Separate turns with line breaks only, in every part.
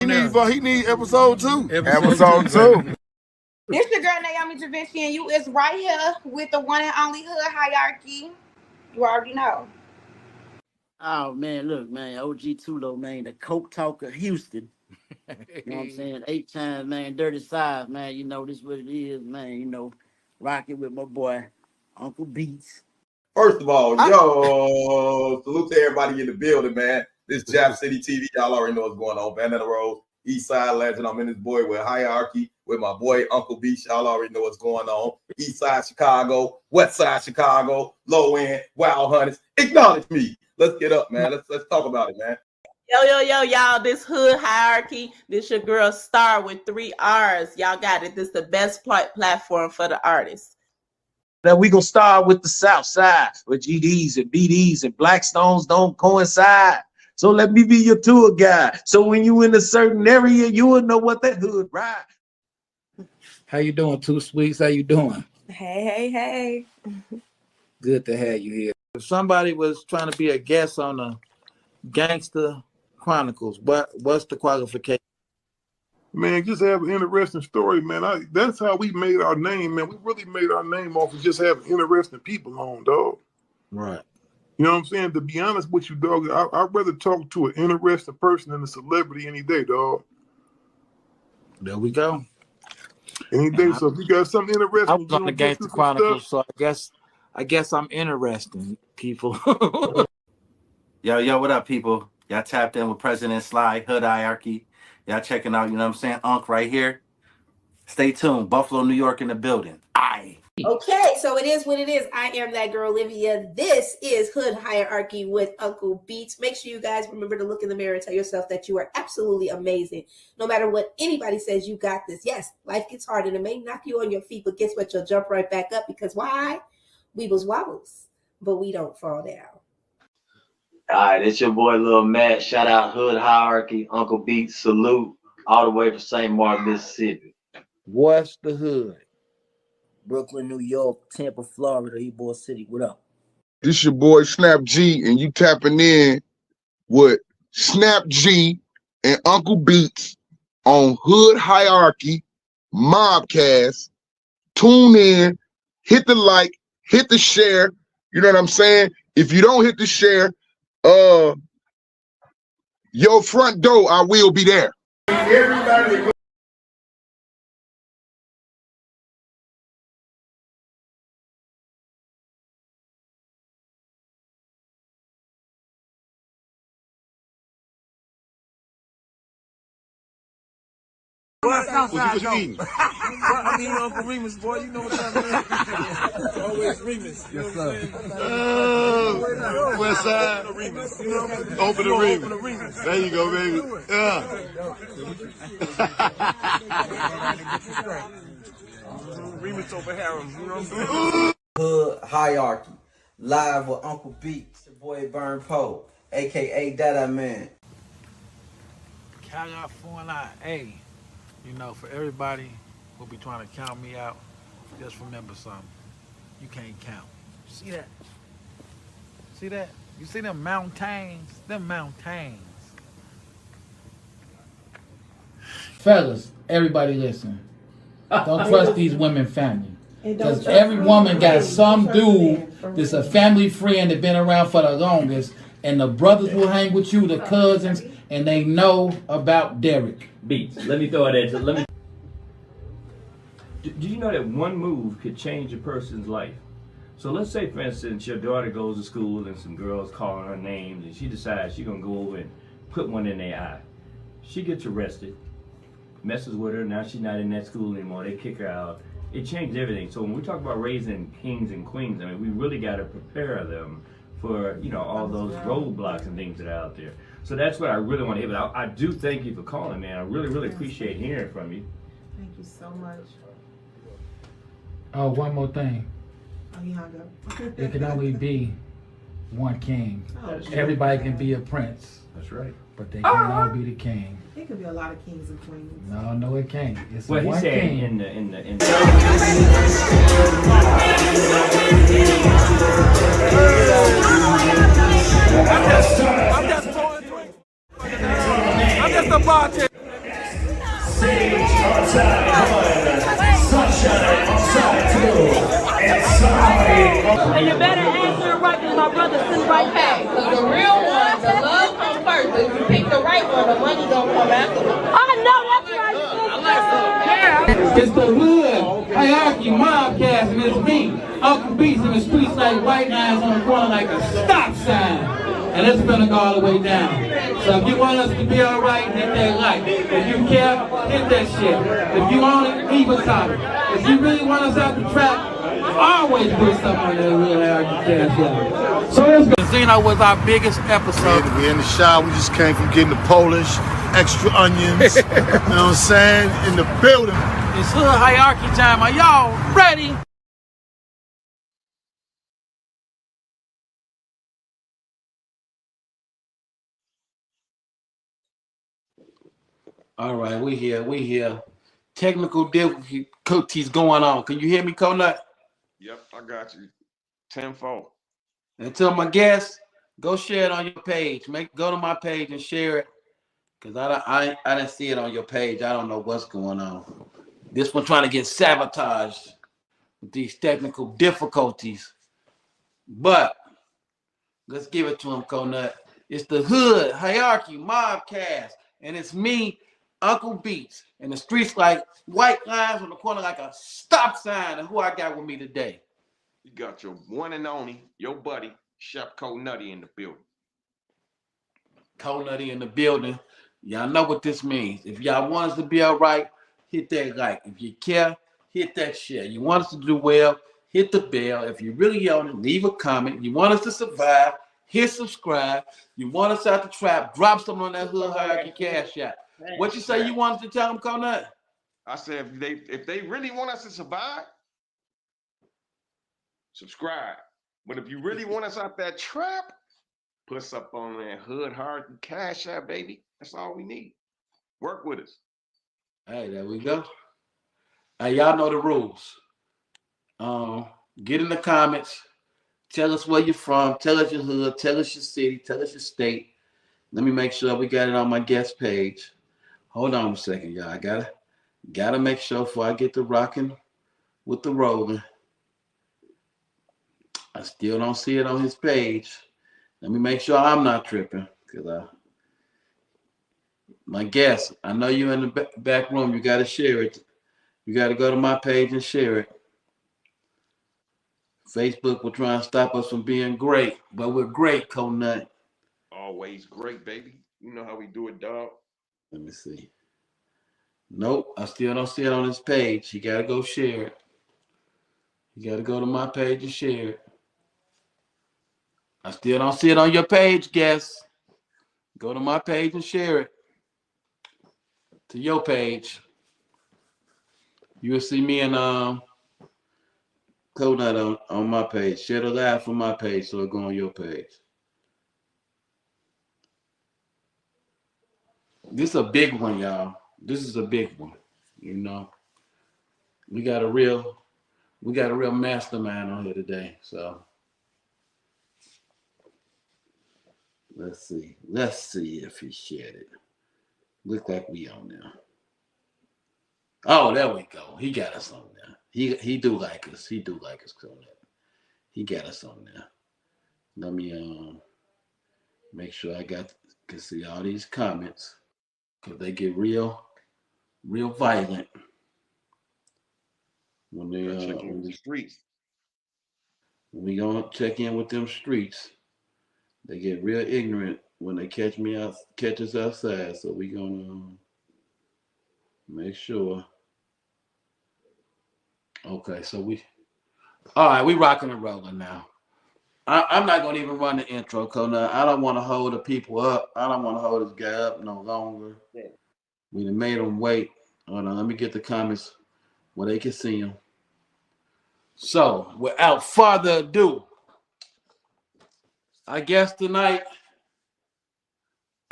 He need episode 2.
Episode 2.
This your girl Naomi Da Vinci, and you is right here with the one and only Hood Hierarchy. You already know.
Oh man, look, man, OG Tulo, man, the Coke Talker Houston. You know what I'm saying? 8 times, man, dirty size, man. You know, this what it is, man. You know, rocking with my boy, Uncle Beats.
First of all, yo, salute to everybody in the building, man. This Jab City TV, y'all already know what's going on. Bandana Road, East Side Legend. I'm in this boy with Hierarchy, with my boy Uncle Beats. Y'all already know what's going on. East Side Chicago, West Side Chicago, low end, Wild Hunters. Acknowledge me. Let's get up, man. Let's talk about it, man.
Yo, y'all. This Hood Hierarchy. This your girl Star with 3 R's. Y'all got it. This is the best platform for the artists.
Now we gonna start with the South Side, where GDs and BDs and Blackstones don't coincide. So let me be your tour guide. So when you in a certain area, you will know what that hood ride.
How you doing, Two Sweets? How you doing?
Hey.
Good to have you here. If somebody was trying to be a guest on the Gangster Chronicles, what's the qualification?
Man, just have an interesting story, man. That's how we made our name, man. We really made our name off of just having interesting people on, dog.
Right.
You know what I'm saying? To be honest with you, dog, I'd rather talk to an interesting person than a celebrity any day, dog.
There we go.
Any day. So if you got something interesting,
I was on the Gangster Chronicles, so I guess I'm interesting, people.
Yo, what up, people? Y'all tapped in with President Sly, Hood Hierarchy. Y'all checking out, you know what I'm saying? Unc right here. Stay tuned. Buffalo, New York in the building. Aye.
Okay, so it is what it is. I am that girl, Olivia. This is Hood Hierarchy with Uncle Beats. Make sure you guys remember to look in the mirror and tell yourself that you are absolutely amazing. No matter what anybody says, you got this. Yes, life gets hard and it may knock you on your feet, but guess what? You'll jump right back up because why? We wobbles, but we don't fall down.
All right, it's your boy Lil Matt. Shout out Hood Hierarchy, Uncle Beats, salute all the way from St. Martin, Mississippi.
What's the hood?
Brooklyn, New York, Tampa, Florida, Ybor City. What up?
This your boy Snap G, and you tapping in with Snap G and Uncle Beats on Hood Hierarchy, Mobcast. Tune in, hit the like, hit the share. You know what I'm saying? If you don't hit the share, your front door, I will be there. Everybody.
What you eating?
I'm eating Uncle Remus, boy. You know what that means. Always Remus. Yes, sir.
West Side. Open the Remus. There you go, baby.
Remus over Harem. You know what I'm saying?
Hood Hierarchy. Live with Uncle Beats. Your boy Burn Poe, a.k.a. Dada Man.
California, hey. You know, for everybody who be trying to count me out, just remember something. You can't count. See that? See that? You see them mountains? Them mountains.
Fellas, everybody listen. Don't trust these women family. Because every woman got some dude that's a family friend that been around for the longest, and the brothers will hang with you, the cousins, and they know about Derek.
Beats. Let me throw it at you. Do you know that one move could change a person's life? So let's say, for instance, your daughter goes to school and some girls calling her names, and she decides she's gonna go over and put one in their eye. She gets arrested, messes with her. Now she's not in that school anymore. They kick her out. It changed everything. So when we talk about raising kings and queens, I mean, we really got to prepare them for, you know, all those roadblocks and things that are out there. So that's what I really want to hear. But I do thank you for calling, man. I really appreciate hearing from you.
Thank you so much.
Oh, one more thing.
Oh, you hung up.
It can only be one king.
Oh,
everybody can be a prince.
That's right.
But they can't all be the king.
It could be a lot of kings and queens.
No, it can't. It's
well,
one
he said
king.
in the
I'm just a bartender. Sage on side one, Sunshine on side two, and somebody.
And you better answer it right because my brother sitting right back. Because the real one, the love comes first. But if you pick the right one, the money gonna come afterwards. I know that's right.
It's the hood hierarchy mobcast, and it's me, Uncle Beats in the streets like white lines on the corner like a stop sign. And it's gonna go all the way down. So if you want us to be alright, hit that like. If you care, hit that shit. If you want it, leave a comment. If you really want us out the trap, always put something on that real hierarchy cash out. So let's go. Zeno was our biggest episode.
We in the shop, we just came from getting the Polish, extra onions, you know what I'm saying, in the building.
It's hood hierarchy time. Are y'all ready? All right, we here. Technical difficulties going on. Can you hear me, Conut?
Yep, I got you. 10-4.
And tell my guests, go share it on your page. Go to my page and share it. Because I didn't see it on your page. I don't know what's going on. This one trying to get sabotaged with these technical difficulties. But let's give it to him, Conut. It's the hood hierarchy mobcast. And it's me, Uncle Beats, and the streets like white lines on the corner like a stop sign. And who I got with me today?
You got your one and only, your buddy, Chef Nutty in the building.
Nutty in the building. Y'all know what this means. If y'all want us to be all right, hit that like. If you care, hit that share. You want us to do well, hit the bell. If you really on it, leave a comment. You want us to survive, hit subscribe. You want us out the trap, drop something on that hood hierarchy cash out. What you say you want us to tell them, Conut?
I said if they really want us to survive, subscribe. But if you really want us out that trap, put something on that hood hierarchy cash out, baby. That's all we need. Work with us.
Hey, there we go. Hey, y'all know the rules. Get in the comments. Tell us where you're from. Tell us your hood. Tell us your city. Tell us your state. Let me make sure we got it on my guest page. Hold on a second, y'all. I gotta make sure before I get to rocking with the rolling. I still don't see it on his page. Let me make sure I'm not tripping, because my guest, I know you're in the back room. You got to share it. You got to go to my page and share it. Facebook will try and stop us from being great, but we're great, Conut.
Always great, baby. You know how we do it, dog.
Let me see. Nope, I still don't see it on his page. You got to go share it. You got to go to my page and share it. I still don't see it on your page, guest. Go to my page and share it to your page. You will see me and Conut on my page. Share the live from my page so it go on your page. This is a big one, y'all. This is a big one. You know, we got a real mastermind on here today. So let's see if he shared it. Look like we on there. Oh, there we go. He got us on there. He do like us. He do like us, Conut. He got us on there. Let me make sure I can see all these comments, because they get real violent when they
check in with the streets.
When we gonna check in with them streets, they get real ignorant when they catch us outside. So we gonna make sure. Okay, so all right, we rocking and rolling now. I'm not gonna even run the intro, Conut. I don't want to hold the people up. I don't want to hold this guy up no longer. Yeah. We done made them wait. Hold on, let me get the comments where they can see them. So, without further ado, I guess tonight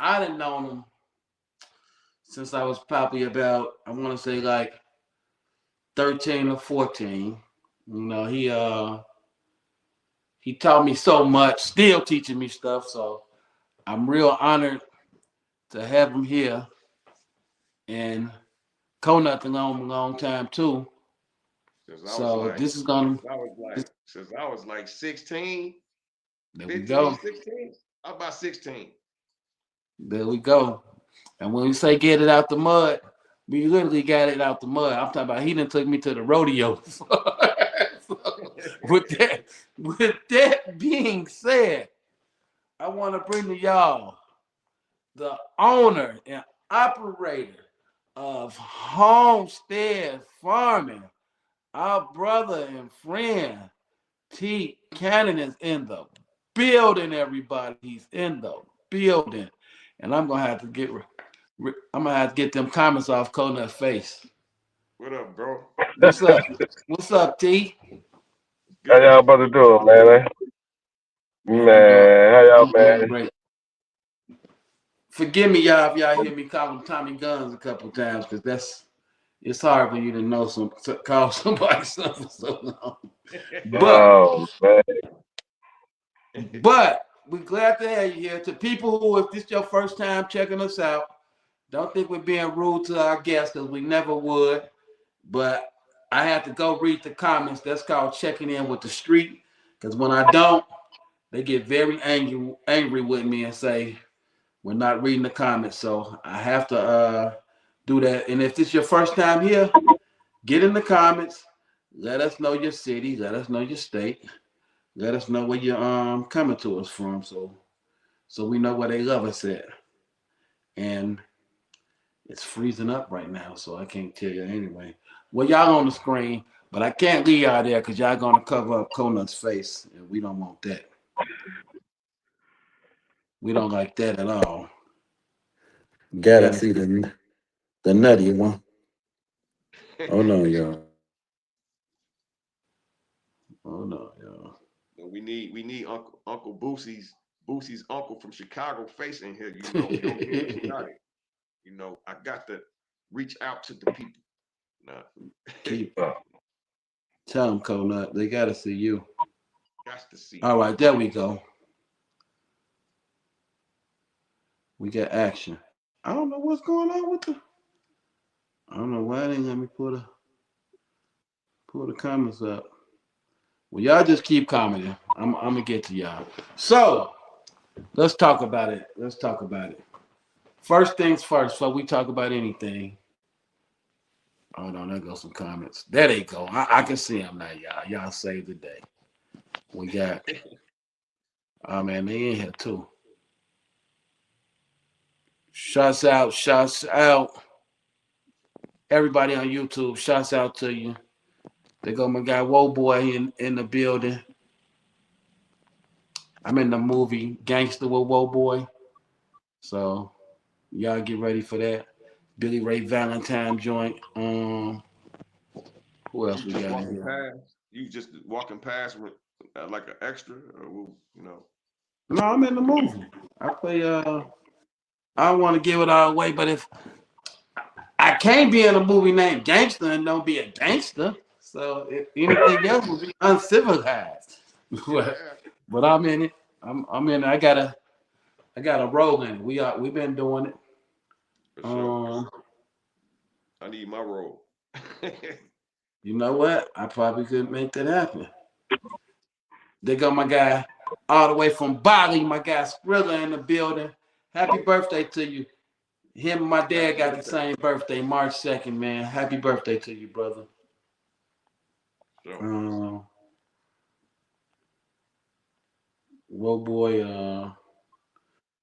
I done known him since I was probably about, I want to say like 13 or 14. You know, he taught me so much, still teaching me stuff. So I'm real honored to have him here. And Conut a long time too.
Since I was
So
like,
this is gonna.
since I was like 16,
There we
15,
go.
16. I'm about 16.
There we go. And when we say get it out the mud, we literally got it out the mud. I'm talking about he done took me to the rodeo. with that being said, I want to bring to y'all the owner and operator of Homestead Farming. Our brother and friend T.Cannon is in the building, everybody. He's in the building. And I'm gonna have to get them comments off Conut's face.
What up, bro?
What's up? What's up, T?
How y'all about to do it, man? Man, how y'all,
I'm doing
man?
great. Forgive me, y'all, if y'all hear me call them Tommy Guns a couple times, because it's hard for you to know to call somebody something for so long.
Oh, man.
But we're glad to have you here. To people who, if this is your first time checking us out, don't think we're being rude to our guests, because we never would. But I have to go read the comments. That's called checking in with the street. Because when I don't, they get very angry with me and say, we're not reading the comments. So I have to do that. And if this is your first time here, get in the comments. Let us know your city. Let us know your state. Let us know where you're coming to us from. So we know where they love us at. And it's freezing up right now, so I can't tell you anyway. Well, y'all on the screen, but I can't leave y'all there because y'all gonna cover up Conut's face, and we don't want that. We don't like that at all. Gotta see the nutty one. Oh no, y'all. Oh no, y'all.
We need Uncle Boosie's uncle from Chicago face in here. You know, don't get me started. You know, I got to reach out to the people. Nah.
Keep tell them, Conut, they gotta see you.
Got to see.
All right, there we go. We got action. I don't know what's going on with the. I don't know why they didn't let me pull the comments up. Well, y'all just keep commenting. I'm gonna get to y'all. So let's talk about it. First things first, before we talk about anything. Hold on, there goes some comments. There they go. I can see them now, y'all. Y'all saved the day. We got. Oh man, they in here too. Shouts out. Everybody on YouTube, shouts out to you. They go my guy Whoa Boy in the building. I'm in the movie Gangster with Whoa Boy. So y'all get ready for that. Billy Ray Valentine joint. Who else we got in here?
You just walking past with like an extra, or you know.
No, I'm in the movie. I play. I don't want to give it all away, but if I can't be in a movie named Gangster and don't be a gangster, so if anything else would be uncivilized. but I'm in it. I'm in it. I got a role in it. We've been doing it.
For sure. I need my role.
You know what? I probably could make that happen. They got my guy all the way from Bali, my guy Skrilla in the building. Happy birthday to you. Him and my dad got the same birthday, March 2nd, man. Happy birthday to you, brother. Sure. Boy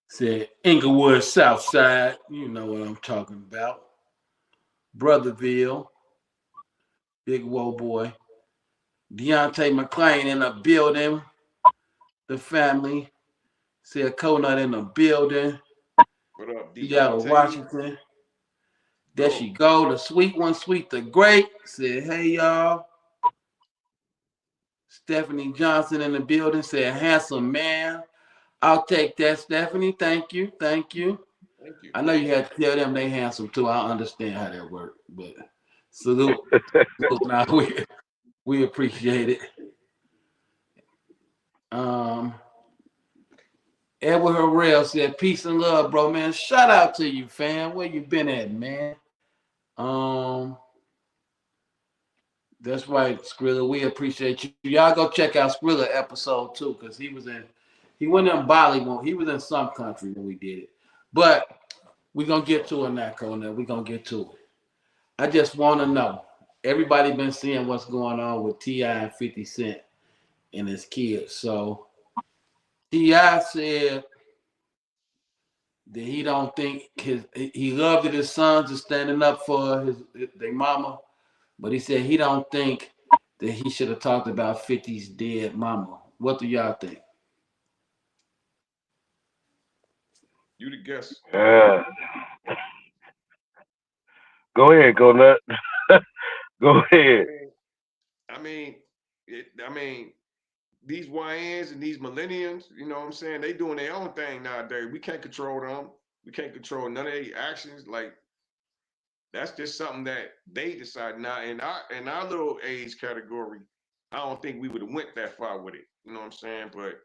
said Inglewood South Side. You know what I'm talking about. Brotherville. Big Whoa Boy. Deontay McClain in the building. The family. Said Conut in the building.
What up,
Seattle, Washington. There she go. The sweet one, sweet the great. Said, hey, y'all. Stephanie Johnson in the building. Said, handsome man. I'll take that, Stephanie. Thank you.
Thank you.
I know you had to tell them they handsome too. I understand how that works. But salute. Now we appreciate it. Edward Harrell said, peace and love, bro, man. Shout out to you, fam. Where you been at, man? That's right, Skrilla. We appreciate you. Y'all go check out Skrilla episode 2 because he went in Bollywood. He was in some country when we did it. But we're gonna get to it now, Conan. We're gonna get to it. I just wanna know. Everybody been seeing what's going on with T.I. and 50 Cent and his kids. So T.I. said that he don't think he loved that his sons are standing up for their mama, but he said he don't think that he should have talked about 50's dead mama. What do y'all think?
You the guest.
Go ahead, go nut. Go ahead.
I mean, these YNs and these millenniums, you know what I'm saying? They doing their own thing nowadays. We can't control them. We can't control none of their actions. Like, that's just something that they decide. Now in our little age category, I don't think we would have went that far with it. You know what I'm saying? But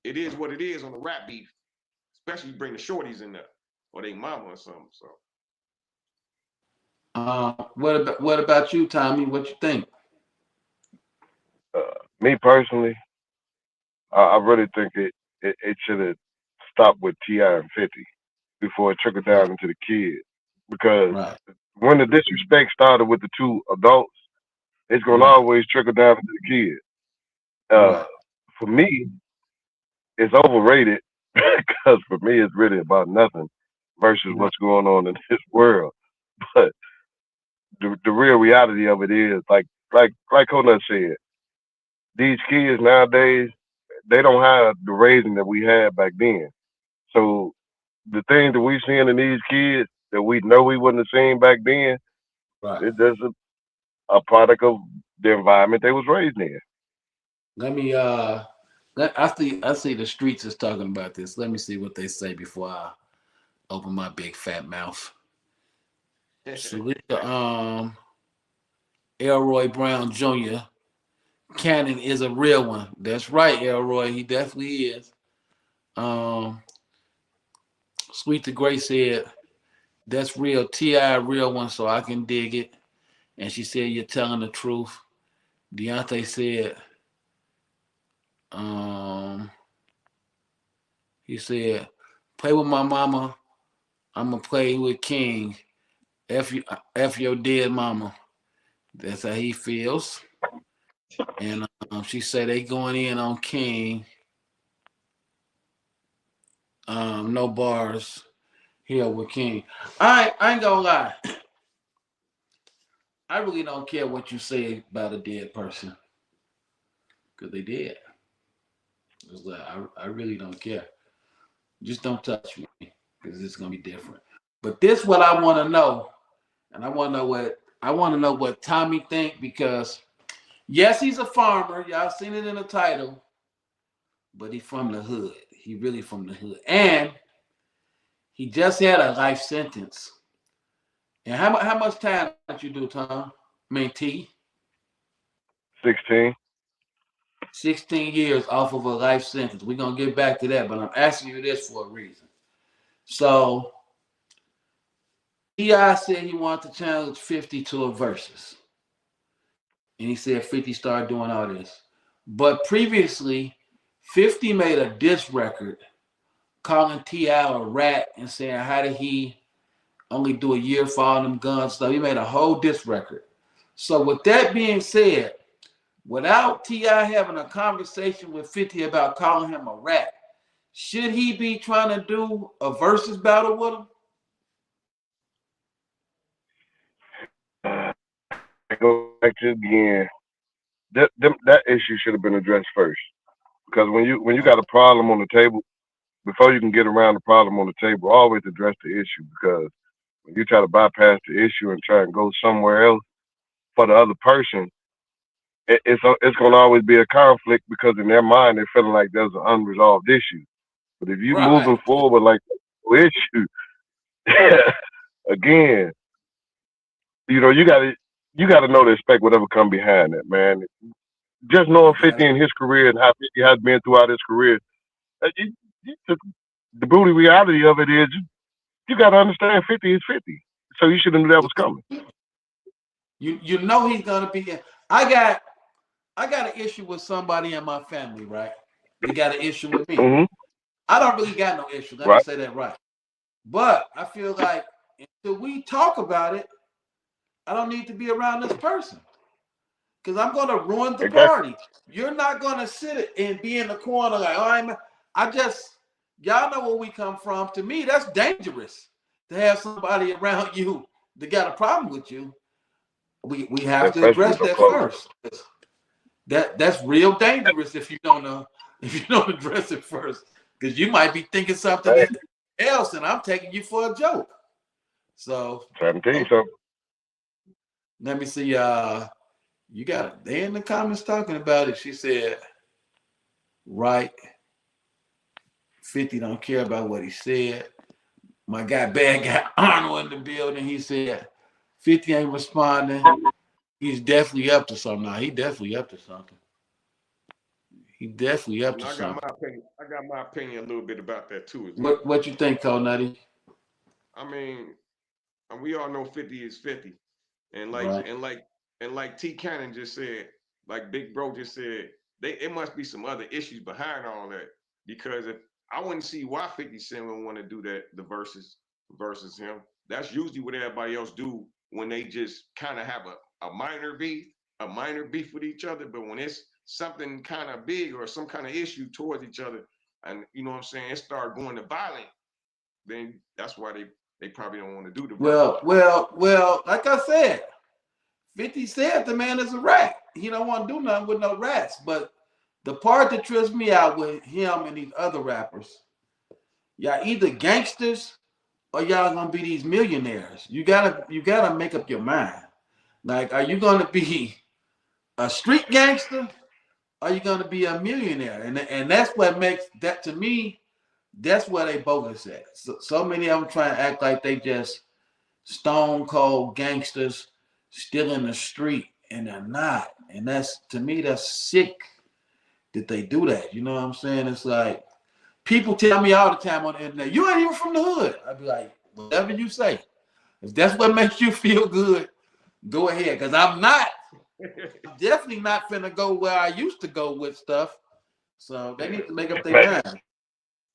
it is what it is on the rap beef, especially you bring the shorties in there or they mama or something. So
What about you, Tommy? What you think?
Me personally, I really think it should have stopped with T.I. and 50 before it trickled down into the kids. Because when the disrespect started with the two adults, it's gonna always trickle down into the kids. For me, it's overrated because for me it's really about nothing versus what's going on in this world. But the real reality of it is like Conut said, these kids nowadays they don't have the raising that we had back then. So the things that we seeing in these kids that we know we wouldn't have seen back then, it's just a product of the environment they was raised in.
Let me I see the streets is talking about this. Let me see what they say before I open my big fat mouth. Salute to Elroy Brown Jr. Cannon is a real one. That's right, Elroy. He definitely is. Sweet to Grace said, that's real. T.I. real one, so I can dig it. And she said, you're telling the truth. Deontay said, he said, play with my mama. I'm going to play with King. F your dead mama. That's how he feels. And she said they going in on King. No bars here with King. I ain't gonna lie. I really don't care what you say about a dead person. Because they dead. It's like, I really don't care. Just don't touch me. Because it's gonna be different. But this what I want to know. And I want to know what Tommy think, because yes, he's a farmer. Y'all seen it in the title. But he from the hood. He really from the hood. And he just had a life sentence. And how much time did you do, Tom? I mean, T?
16.
16 years off of a life sentence. We're going to get back to that, but I'm asking you this for a reason. So, T.I. said he wanted to challenge 50 to a versus. And he said 50 started doing all this. But previously, 50 made a diss record calling T.I. a rat and saying, how did he only do a year for all them guns stuff? He made a whole diss record. So with that being said, without T.I. having a conversation with 50 about calling him a rat, should he be trying to do a versus battle with him?
I go back to again. That issue should have been addressed first. Because when you got a problem on the table, before you can get around the problem on the table, always address the issue. Because when you try to bypass the issue and try and go somewhere else for the other person, it's going to always be a conflict, because in their mind they're feeling like there's an unresolved issue. But if you moving forward like the issue, again, you gotta know to expect whatever come behind that, man. Just knowing 50 in his career and how 50 has been throughout his career, the brutal reality of it is you got to understand 50 is 50. So you should have knew that was coming.
You know he's gonna be. I got an issue with somebody in my family, right? They got an issue with me.
Mm-hmm.
I don't really got no issue. Let me
Right.
say that right. But I feel like until we talk about it, I don't need to be around this person because I'm gonna ruin the
Exactly.
party. You're not gonna sit and be in the corner like, oh, I just y'all know where we come from. To me, that's dangerous to have somebody around you that got a problem with you. We have to
Especially
address
with them
that
close.
first. That's real dangerous if you don't address it first, because you might be thinking something else, and I'm taking you for a joke. So
Trying to tell you something.
let me see. You got it. They in the comments talking about it. She said, "Right, 50 don't care about what he said." My guy, bad guy Arnold in the building. He said, 50 ain't responding. He's definitely up to something. Now he definitely up to something. He definitely up
And
to
I got
something.
my opinion. I got my opinion a little bit about that too as well.
What you think, Cole Nutty?
I mean, and we all know 50 is 50. And like
Right.
and like and like T.Cannon just said, like Big Bro just said, it must be some other issues behind all that. Because if I wouldn't see why 50 Cent would want to do that, the versus him. That's usually what everybody else do when they just kind of have a minor beef with each other. But when it's something kind of big or some kind of issue towards each other, and you know what I'm saying, it start going to violent, then that's why they probably don't want to do the verses.
Well. Like I said, 50 said the man is a rat. He don't want to do nothing with no rats. But the part that trips me out with him and these other rappers, y'all either gangsters or y'all gonna be these millionaires. You gotta make up your mind. Like, are you gonna be a street gangster? Or are you gonna be a millionaire? And that's what makes that, to me. That's where they bogus at. So many of them trying to act like they just stone cold gangsters still in the street, and they're not. And that's, to me, that's sick that they do that. You know what I'm saying? It's like people tell me all the time on the internet, you ain't even from the hood. I'd be like, whatever you say. If that's what makes you feel good, go ahead. Because I'm definitely not finna go where I used to go with stuff. So they need to make up their mind.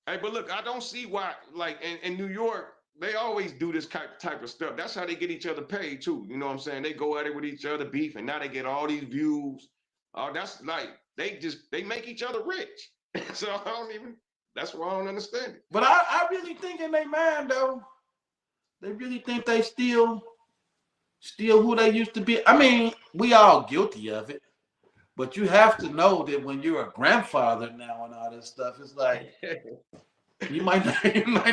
Hey, but look, I don't see why, like in New York, they always do this type of stuff. That's how they get each other paid too. You know what I'm saying? They go at it with each other, beef, and now they get all these views. Oh, that's like they make each other rich. So I don't even. That's why I don't understand it.
But I really think in their mind though, they really think they still who they used to be. I mean, we all guilty of it. But you have to know that when you're a grandfather now and all this stuff, it's like you might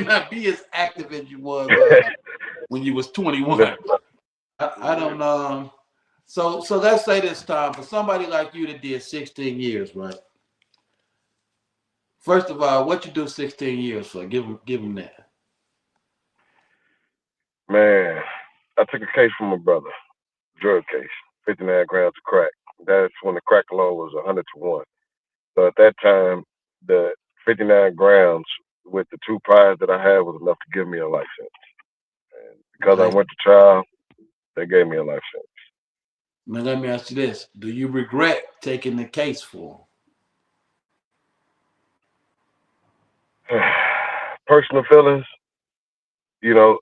not be as active as you was when you was 21. I don't know. So let's say this time for somebody like you that did 16 years, right? First of all, what you do 16 years for? Give them that.
Man, I took a case from my brother, drug case, 59 grams of crack. That's when the crack law was 100 to 1. So at that time, the 59 grams with the 2 priors that I had was enough to give me a life sentence. And because I
Right.
went to trial, they gave me a life sentence.
Now let me ask you this: do you regret taking the case for
Personal feelings, you know,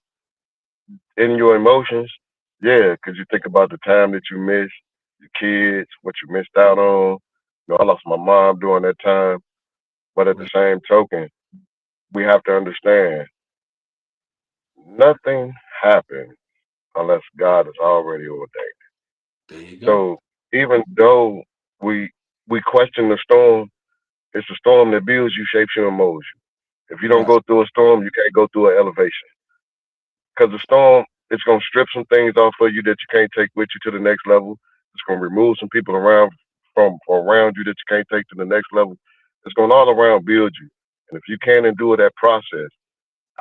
in your emotions, yeah, because you think about the time that you missed, your kids, what you missed out on. You know, I lost my mom during that time, but at the same token, we have to understand nothing happens unless God has already ordained.
There you go.
So even though we we question the storm, it's the storm that builds you, shapes you, and molds you. If you don't
Right.
go through a storm, you can't go through an elevation. Because the storm, it's gonna strip some things off of you that you can't take with you to the next level. It's gonna remove some people around from around you that you can't take to the next level. It's gonna all around build you. And if you can't endure that process,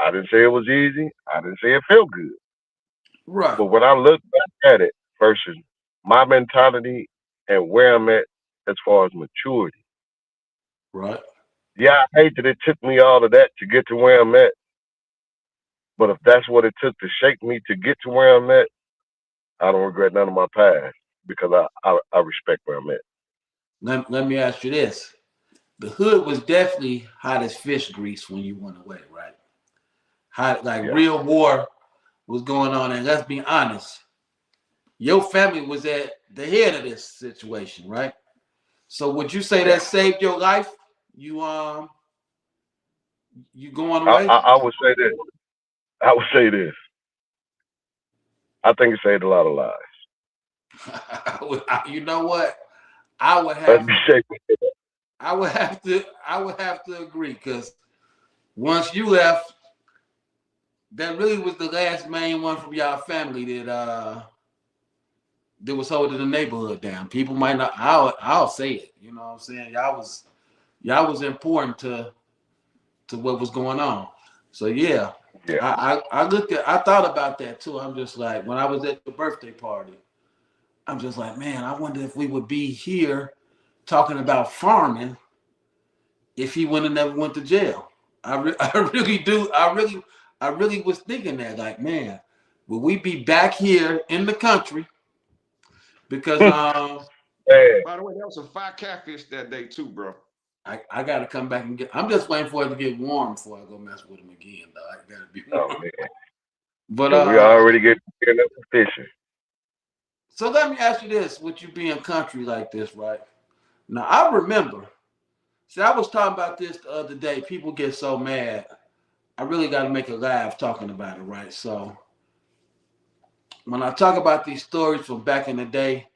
I didn't say it was easy. I didn't say it felt good.
Right.
But when I look back at it versus my mentality and where I'm at as far as maturity,
Right.
yeah, I hate that it took me all of that to get to where I'm at. But if that's what it took to shape me to get to where I'm at, I don't regret none of my past because I respect where I'm at.
Let me ask you this. The hood was definitely hot as fish grease when you went away, right? Hot, like real war was going on. And let's be honest, your family was at the head of this situation, right? So would you say that saved your life? You going away?
I would say this. I would say this. I think it saved a lot of lives.
You know what? I would
Let's
have
be safe.
I would have to agree, because once you left, that really was the last main one from y'all family that was holding the neighborhood down. People might not. I'll say it. You know what I'm saying? Y'all was important to what was going on. So yeah. I thought about that too. I'm just like, when I was at the birthday party, I'm just like, man, I wonder if we would be here talking about farming if he wouldn't have never went to jail. I really do. I really was thinking that, like, man, will we be back here in the country? Because
by the way, there was some fire catfish that day too, bro.
I gotta come back and I'm just waiting for it to get warm before I go mess with him again, though. I gotta be warm.
Oh, man.
But
we already get enough fishing.
So let me ask you this: with you being country like this, right? Now I remember. See, I was talking about this the other day. People get so mad. I really got to make a laugh talking about it, right? So when I talk about these stories from back in the day,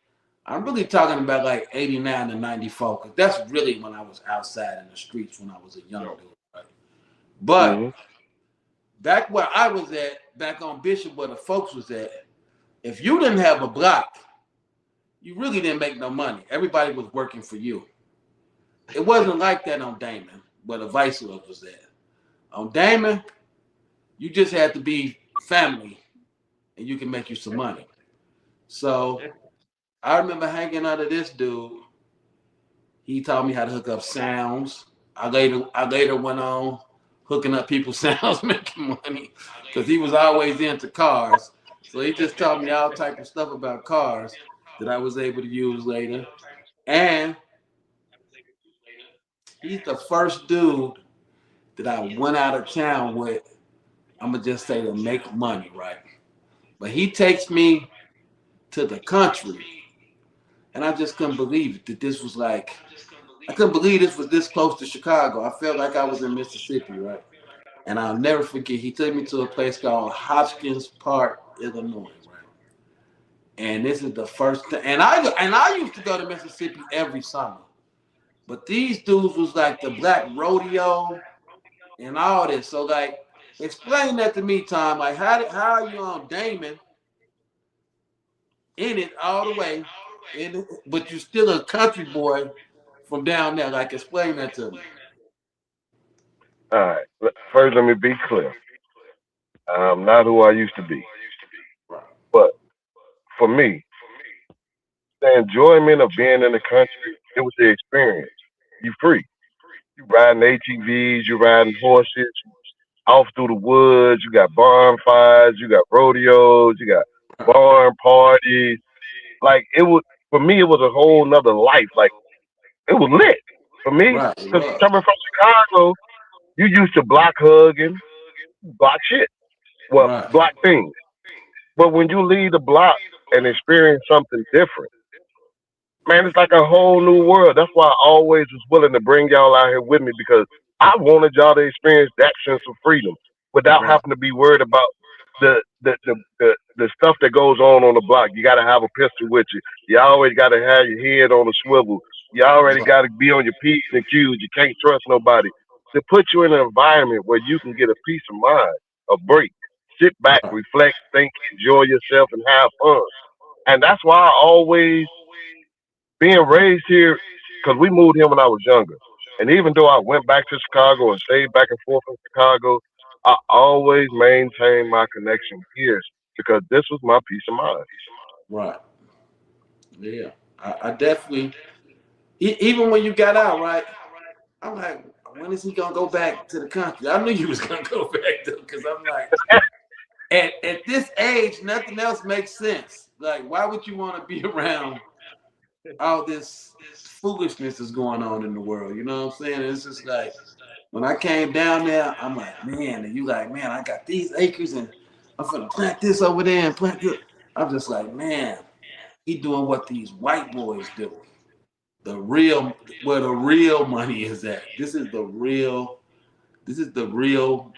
I'm really talking about like 89 to 94, because that's really when I was outside in the streets when I was a young dude, right? But back where I was at, back on Bishop where the folks was at, if you didn't have a block, you really didn't make no money. Everybody was working for you. It wasn't like that on Damon, where the Vice Lord was at. On Damon, you just had to be family and you can make you some money. So I remember hanging out of this dude. He taught me how to hook up sounds. I later went on hooking up people's sounds, making money, because he was always into cars. So he just taught me all type of stuff about cars that I was able to use later. And he's the first dude that I went out of town with, I'm going to just say, to make money, right? But he takes me to the country, and I just couldn't believe it, that this was like, I couldn't believe this was this close to Chicago. I felt like I was in Mississippi, right? And I'll never forget, he took me to a place called Hopkins Park, Illinois, right? And this is the first time, and I used to go to Mississippi every summer. But these dudes was like the black rodeo and all this. So like, explain that to me, Tom. Like, how are you on Damon in it all the way, but you're still a country boy from down there? Like, explain that to me.
All right. First, let me be clear. I'm not who I used to be. But for me, the enjoyment of being in the country, it was the experience. You free. You riding ATVs, you riding horses, off through the woods. You got bonfires, you got rodeos, you got barn parties. Like it was for me, it was a whole nother life. Like it was lit for me. Because coming from Chicago, you used to block hugging, block shit, well, block things. But when you leave the block and experience something different, man, it's like a whole new world. That's why I always was willing to bring y'all out here with me, because I wanted y'all to experience that sense of freedom without having to be worried about the stuff that goes on the block. You got to have a pistol with you. You always got to have your head on a swivel. You already got to be on your P's and Q's. You can't trust nobody. To put you in an environment where you can get a peace of mind, a break, sit back, reflect, think, enjoy yourself, and have fun. And that's why I always, being raised here, because we moved here when I was younger. And even though I went back to Chicago and stayed back and forth from Chicago, I always maintained my connection here because this was my peace of mind.
Right. Yeah. I definitely, even when you got out, right? I'm like, when is he going to go back to the country? I knew you was going to go back, though, because I'm like, at this age, nothing else makes sense.
like, why would you want to be around all this foolishness that's going on in the world? You know what I'm saying? It's just like when I came down there, I'm like, man, and you like, man, I got these acres and I'm gonna plant this over there and plant this. I'm just like, man, he doing what these white boys do. The real, where the real money is at. This is the real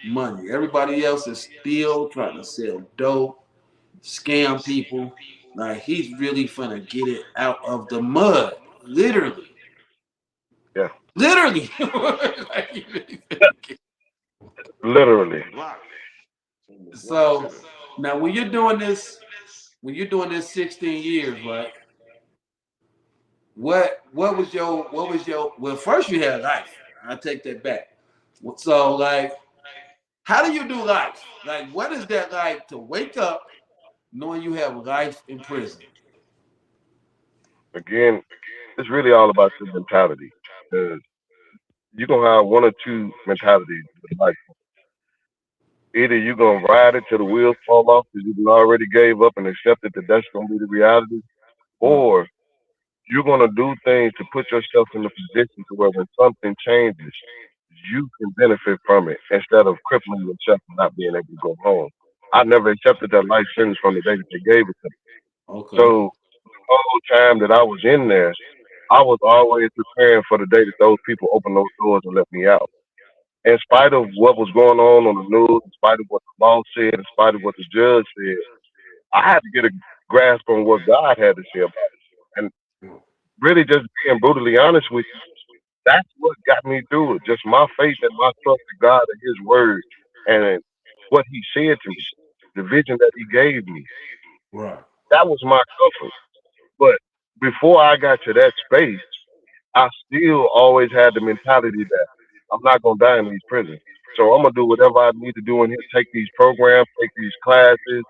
money. Everybody else is still trying to sell dope, scam people. Like he's really finna get it out of the mud, literally.
Yeah.
Literally.
Literally.
So now when you're doing this 16 years, right? What was your well, first you had life. I take that back. So like how do you do life? Like what is that like to wake up knowing you have life in prison?
Again, it's really all about your mentality. Because you're gonna have one or two mentalities in life. Either you're gonna ride it till the wheels fall off because you already gave up and accepted that that's gonna be the reality,
Right.
or you're gonna do things to put yourself in a position to where when something changes, you can benefit from it instead of crippling yourself and not being able to go home. I never accepted that life sentence from the day that they gave it to me.
Okay.
So the whole time that I was in there, I was always preparing for the day that those people opened those doors and let me out. In spite of what was going on the news, in spite of what the law said, in spite of what the judge said, I had to get a grasp on what God had to say about it. And really just being brutally honest with you, that's what got me through it. Just my faith and my trust in God and His word and what He said to me, the vision that He gave me.
Right.
That was my comfort. But before I got to that space, I still always had the mentality that I'm not gonna die in these prisons. So I'm gonna do whatever I need to do in here, take these programs, take these classes.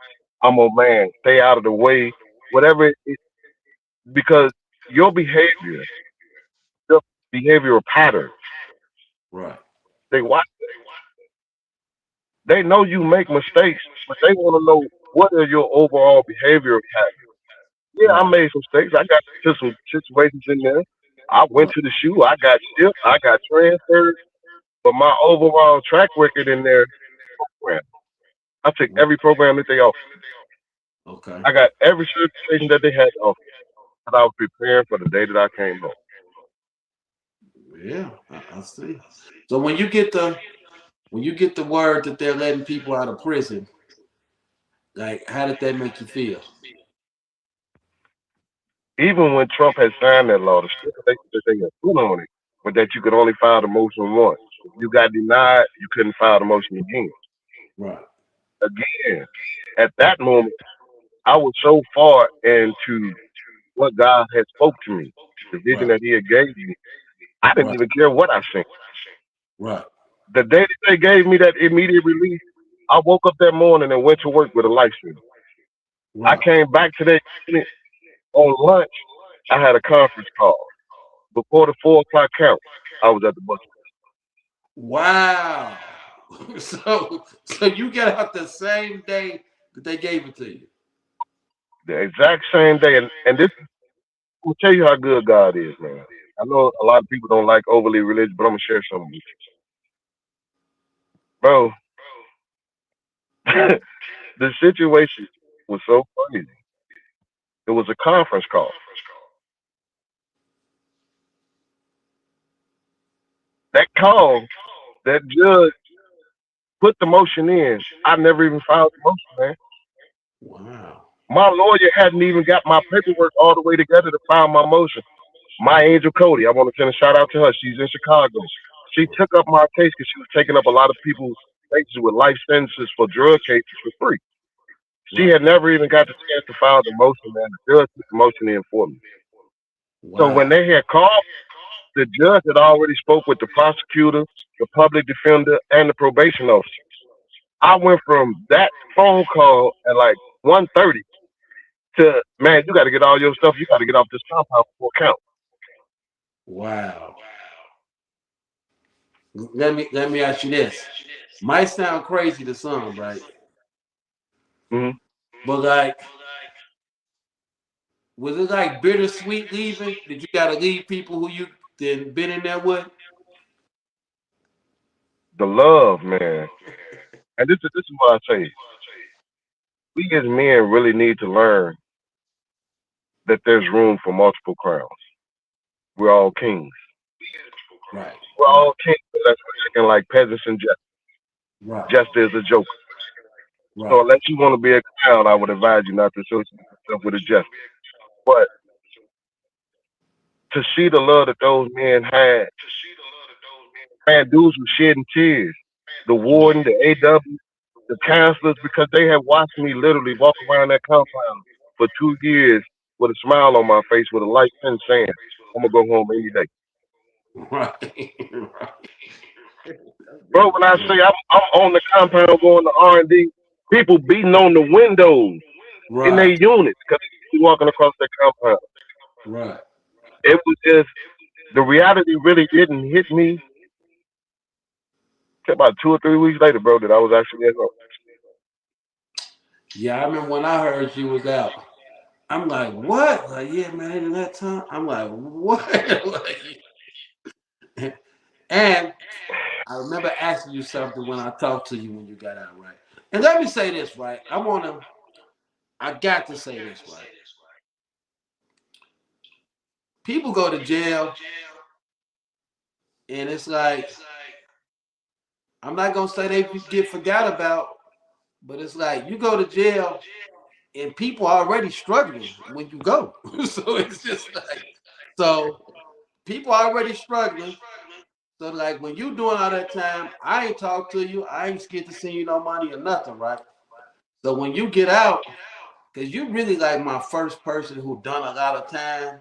I'm a man, stay out of the way, whatever because your behavior, your behavioral patterns,
Right.
they watch. They know you make mistakes, but they want to know what are your overall behavioral patterns. Yeah, I
Right.
made some mistakes. I got into some situations in there. I went
Right.
to the shoe. I got shipped. I got transferred. But my overall track record in there, program. I took every program that they offered.
Okay.
I got every certification that they had to offer. And I was preparing for the day that I came home.
Yeah, I see. So when you get the word that they're letting people out of prison, like how did that make you feel?
Even when Trump had signed that law, the stipulation that they had put on it was that you could only file the motion once. If you got denied, you couldn't file the motion again.
Right.
Again, at that moment, I was so far into what God had spoke to me, the vision
Right.
that He had gave me. I didn't
Right.
even care what I seen.
Right.
The day that they gave me that immediate release, I woke up that morning and went to work with a life sentence. I
Right.
came back to that unit on lunch. I had a conference call. Before the 4 o'clock count, I was at the bus.
Wow. So you get out the same day that they gave it to you.
The exact same day. And this will tell you how good God is, man. I know a lot of people don't like overly religious, but I'm gonna share something with you. Bro, the situation was so crazy. It was a conference call. That call, that judge put the motion in. I never even filed the motion, man.
Wow.
My lawyer hadn't even got my paperwork all the way together to file my motion. My angel Cody, I want to send a shout out to her. She's in Chicago. She took up my case because she was taking up a lot of people's cases with life sentences for drug cases for free. She
Right.
had never even got the chance to file the motion, man. The judge put the motion in for me. So when
Wow.
they had called, the judge had already spoke with the prosecutor, the public defender, and the probation officer. I went from that phone call at like 1:30 to, man, you got to get all your stuff. You got to get off this compound before count.
Wow. Let me ask you this. Might sound crazy to some, right?
Mm-hmm.
But like Was it like bittersweet leaving? Did you gotta leave people who you then been in there with?
The love, man. And this is what I say. We as men really need to learn that there's room for multiple crowns. We're all kings.
Right.
We're all kings. That's what like peasants and just.
Right.
Just is a joke.
Right.
So unless you want to be a clown, I would advise you not to associate yourself with a jest. But to see the love that those men had, man, dudes were shedding tears. The warden, the AW, the counselors, because they had watched me literally walk around that compound for 2 years with a smile on my face, with a light pen saying, "I'm gonna go home any day."
Right.
Bro, when I say I'm on the compound going to R&D, people beating on the windows in their
Right.
units because they walking across that compound.
Right.
It was just the reality really didn't hit me till about 2 or 3 weeks later, bro, that I was actually at home.
Yeah, I remember when I heard you was out. I'm like, what? Like, yeah, man, in that time, I'm like, what? Like, and I remember asking you something when I talked to you when you got out, right? And let me say this, right? I got to say this, right? People go to jail, and it's like, I'm not gonna say they get forgot about, but it's like you go to jail, and people are already struggling when you go. So it's just like, so people are already struggling. So like when you doing all that time, I ain't talk to you. I ain't scared to send you no money or nothing, right? So when you get out, because you really like my first person who done a lot of time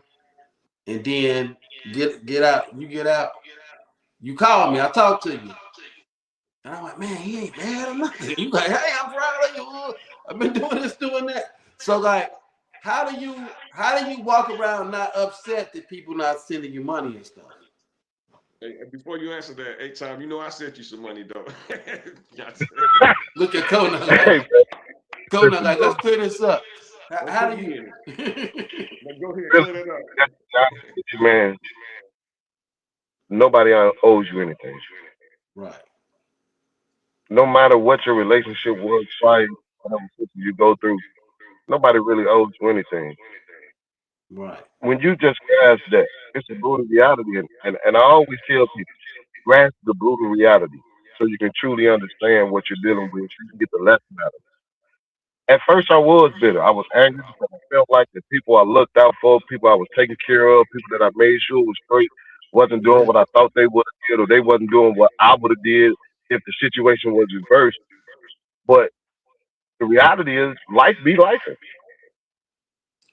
and then get out. You get out, you call me, I talk to you. And I'm like, man, he ain't mad or nothing. You like, hey, I'm proud of you. I've been doing this, doing that. So like, how do you walk around not upset that people not sending you money and stuff?
Hey, before you answer that, hey Tom, you know I sent you some money though.
Look at Kona
Hey,
like, Kona like, let's clear this up. How do you?
Go ahead,
Really,
clear that up.
man, nobody owes you anything.
Right.
No matter what your relationship was, fight, whatever you go through, nobody really owes you anything.
Right.
When you just grasp that, it's a brutal reality. And I always tell people, grasp the brutal reality so you can truly understand what you're dealing with, so you can get the lesson out of it. At first, I was bitter. I was angry because I felt like the people I looked out for, people I was taking care of, people that I made sure was straight, wasn't doing what I thought they would have did, or they wasn't doing what I would have did if the situation was reversed. But the reality is, life be life.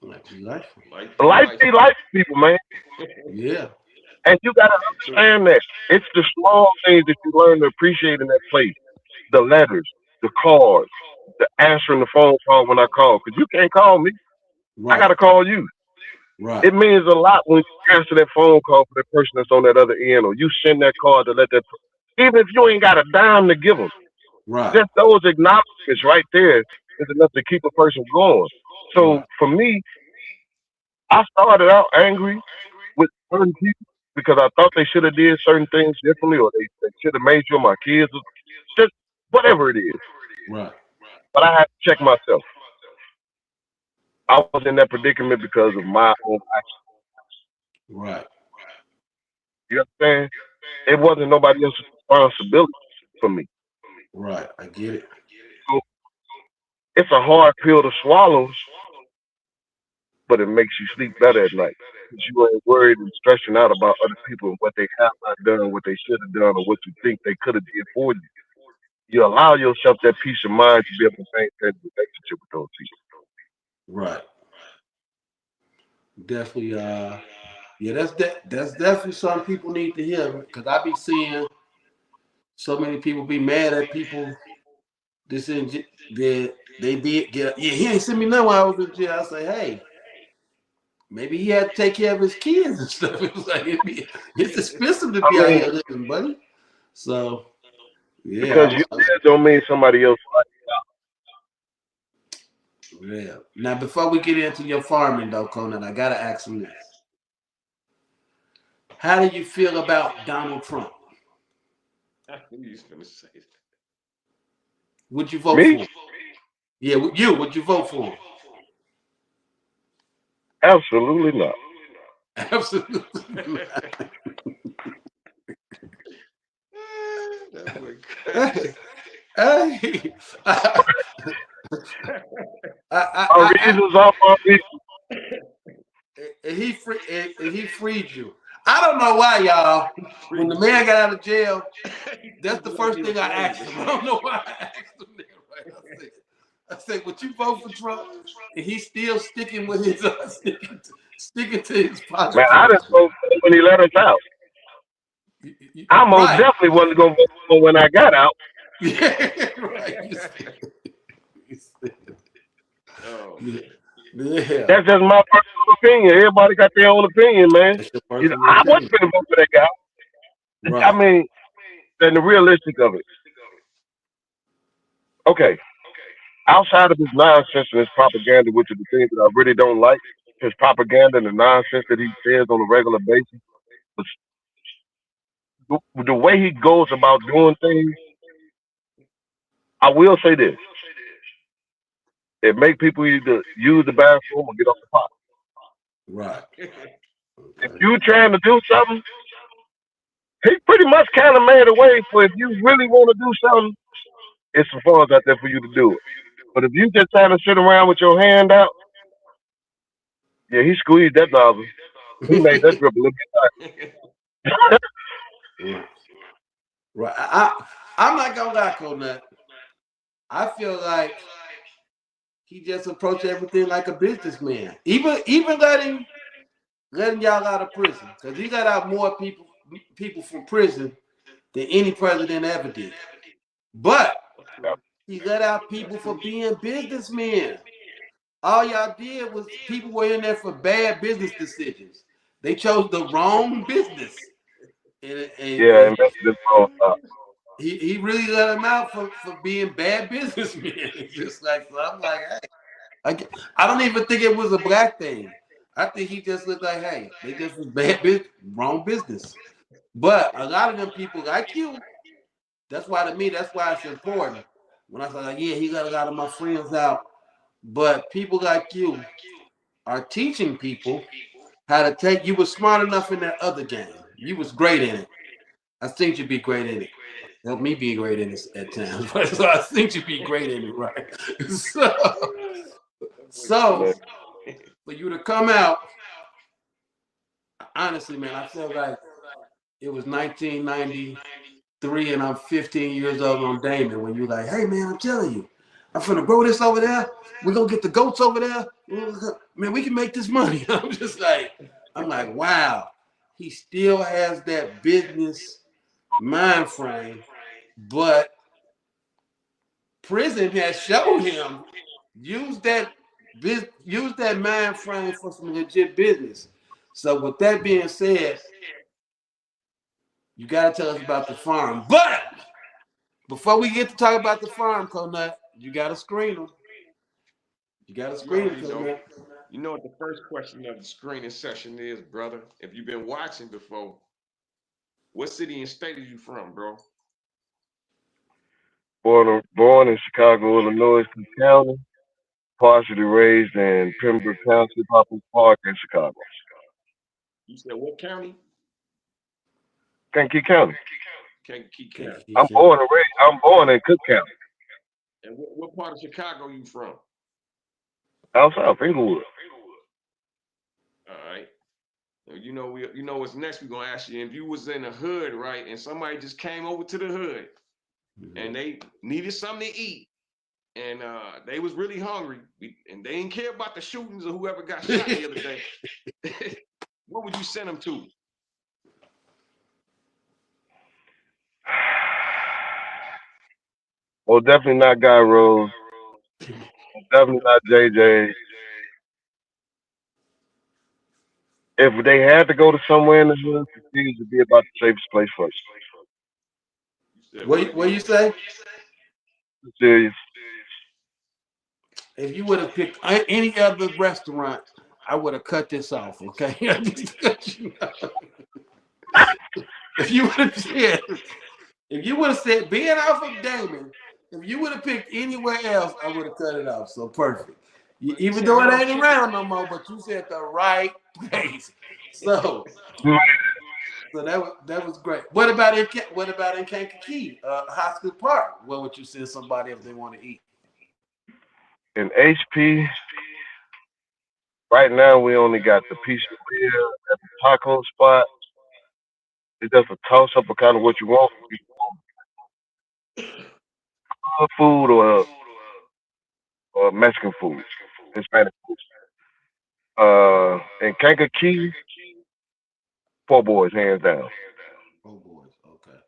Life be life, people, man.
Yeah.
And you gotta understand that it's the small things that you learn to appreciate in that place. The letters, the cards, the answering the phone call when I call, because you can't call me. I gotta
Right.
call you.
Right.
It means a lot when you answer that phone call for that person that's on that other end, or you send that card to let that. Even if you ain't got a dime to give them,
Right.
just those acknowledgments right there is enough to keep a person going. So for me, I started out angry with certain people because I thought they should have did certain things differently, or they should have made sure my kids was just whatever it is.
Right.
But I had to check myself. I was in that predicament because of my own actions.
Right.
You understand? It wasn't nobody else's responsibility for me.
Right. I get it.
So it's a hard pill to swallow, but it makes you sleep better at night. Because you ain't worried and stressing out about other people and what they have not done, what they should have done, or what you think they could have did for you. You allow yourself that peace of mind to be able to maintain a relationship with those people.
Right. Definitely. Yeah, that's definitely something people need to hear, because I be seeing so many people be mad at people. They be get, yeah, he ain't sent me nothing while I was in jail. I say, hey, maybe he had to take care of his kids and stuff. It was like it's expensive to be
I
out
mean,
here living, buddy. So yeah,
because you live don't mean somebody else.
Yeah. Now, before we get into your farming, though, Conan, I gotta ask you this: how do you feel about Donald Trump?
I knew you was gonna say that.
Would you vote
Me?
for him? Yeah, you. Would you vote for him?
Absolutely not.
Absolutely.
That boy
Hey,
My reasons are my reasons.
and he freed you. I don't know why, y'all. When the man got out of jail, that's the first thing I asked him. I don't know why I asked him that. Right? I said, would you vote for Trump? And he's still sticking with his sticking to his
Man, I
politics.
didn't vote for him when he let us out. I most
Right.
definitely wasn't gonna vote for him when I got out.
Yeah, right. You said.
Oh
Yeah.
man.
Yeah.
That's just my personal opinion. Everybody got their own opinion, man.
That's your
You know,
personal
I
opinion.
wasn't gonna vote for that guy. I
Right.
mean, and the realistic of it. Okay, outside of his nonsense and his propaganda, which are the things that I really don't like, his propaganda and the nonsense that he says on a regular basis, but the way he goes about doing things, I will say this: it make people either use the bathroom or get off the pot.
Right.
If you trying to do something, he pretty much kind of made a way for if you really want to do something, it's some funds out there for you to do it. But if you just trying to sit around with your hand out, yeah, he squeezed that nozzle. He made that drip a little bit tighter.
Right. I'm not gonna lie, Conan. I feel like he just approached everything like a businessman. Even letting y'all out of prison, because he got out more people from prison than any president ever did. But he let out people for being businessmen. All y'all did was people were in there for bad business decisions. They chose the wrong business.
Yeah,
And
and that's this wrong stuff.
he really let them out for being bad businessmen. It's just like, so I'm like, hey, I don't even think it was a black thing. I think he just looked like, hey, they just was bad business, wrong business. But a lot of them people like you, that's why to me, that's why it's important. When I say, like, yeah, he got a lot of my friends out, but people like you are teaching people how to take. You were smart enough in that other game. You was great in it. I think you'd be great in it. Help me be great in it at times. So I think you'd be great in it, right? So for you to come out, honestly, man, I feel like it was 1993 and I'm 15 years old on Damon when you're like, hey, man, I'm telling you, I'm finna grow this over there. We're gonna get the goats over there. Man, we can make this money. I'm like, wow. He still has that business mind frame, but prison has shown him use that mind frame for some legit business. So with that being said, you got to tell us about the farm. But before we get to talk about the farm, Conut, you got to screen them. You got to
You
screen them,
already know.
Conut.
You know what the first question of the screening session is, brother. If you've been watching before, what city and state are you from, bro?
Born in Chicago, Illinois, T.Cannon, partially raised in Pembroke Township, Poplar Park in Chicago.
You said what county?
Kankakee County.
Kankakee County.
I'm born in Cook County,
And what part of Chicago you from?
out south, Inglewood.
All right. You know what's next? We're gonna ask you if you was in the hood, right, and somebody just came over to the hood and they needed something to eat, and they was really hungry, and they didn't care about the shootings or whoever got shot the other day. What would you send them to?
Well, definitely not Guy Rose. Definitely not JJ. If they had to go to somewhere in the hood, it would be about the safest place for us.
What you say?
Serious.
if you would have picked any other restaurant, I would have cut this off. Okay, if you would have said, being off of Damon, if you would have picked anywhere else, I would have cut it off. So perfect. Even though it ain't around no more, but you said the right place. So that was great. What about in Kankakee, Hospital Park? Where would you send somebody if they want to eat?
In HP, right now we only got the pizzeria at the taco spot. It's just a toss up of kind of what you want. You want food or Mexican food, Hispanic food. In Kankakee, Poor Boys, hands down.
Oh boys, okay.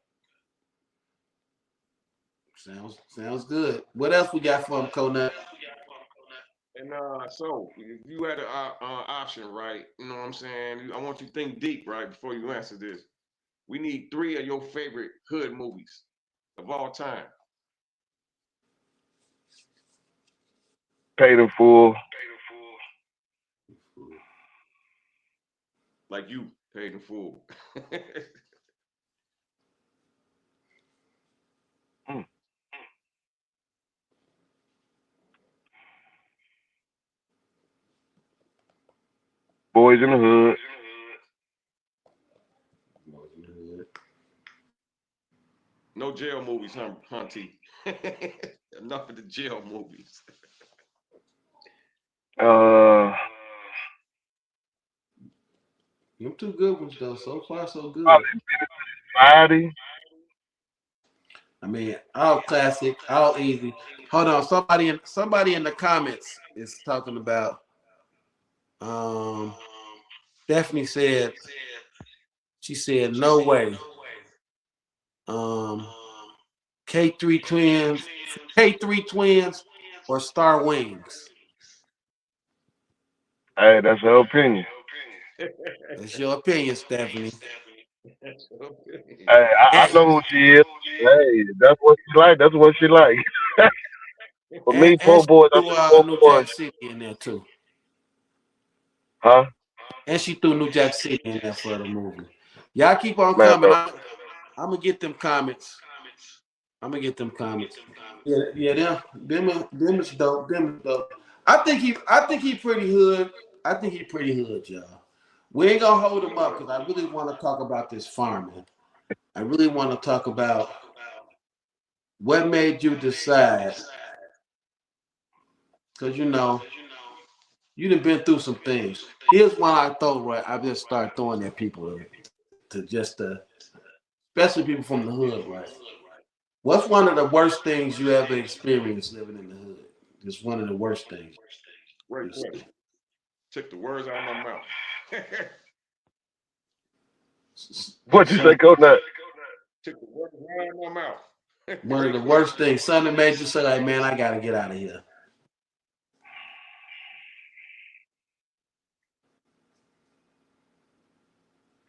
Sounds good. What else we got for them, Conut?
And so if you had an option, right? You know what I'm saying? I want you to think deep, right, before you answer this. We need 3 of your favorite hood movies of all time.
Paid in full.
Like you paid in full.
Boys in the Hood.
No jail movies, Hunty. Enough of the jail movies.
Them 2 good ones though. So far, so good.
Friday.
I mean, all classic, all easy. Hold on, somebody in the comments is talking about. Stephanie said, she said, no way. K3 twins, or Star Wings.
Hey, that's her opinion.
That's your opinion, Stephanie.
Hey, I know who she is. Hey, that's what she like. That's what she like. For me, Poor
And she
Boys, I
threw
think Poor
New
Boys.
Jack City in there too.
Huh?
And she threw New Jack City in there for the movie. Y'all keep on
Man,
coming. I'm gonna get them comments. Yeah, them is dope. Them is dope. I think he pretty hood. I think he pretty hood, y'all. We ain't gonna hold him up because I really want to talk about this farming. I really want to talk about what made you decide. Because you done been through some things. Here's one I throw right. I just start throwing at people especially people from the hood, right? What's one of the worst things you ever experienced living in the hood? Just one of the worst things.
Great question. Took the words out of my mouth.
What'd you say, Coconut?
Took the words right out of my mouth.
One of the worst things. Something that made you say, like, man, I gotta get out of here.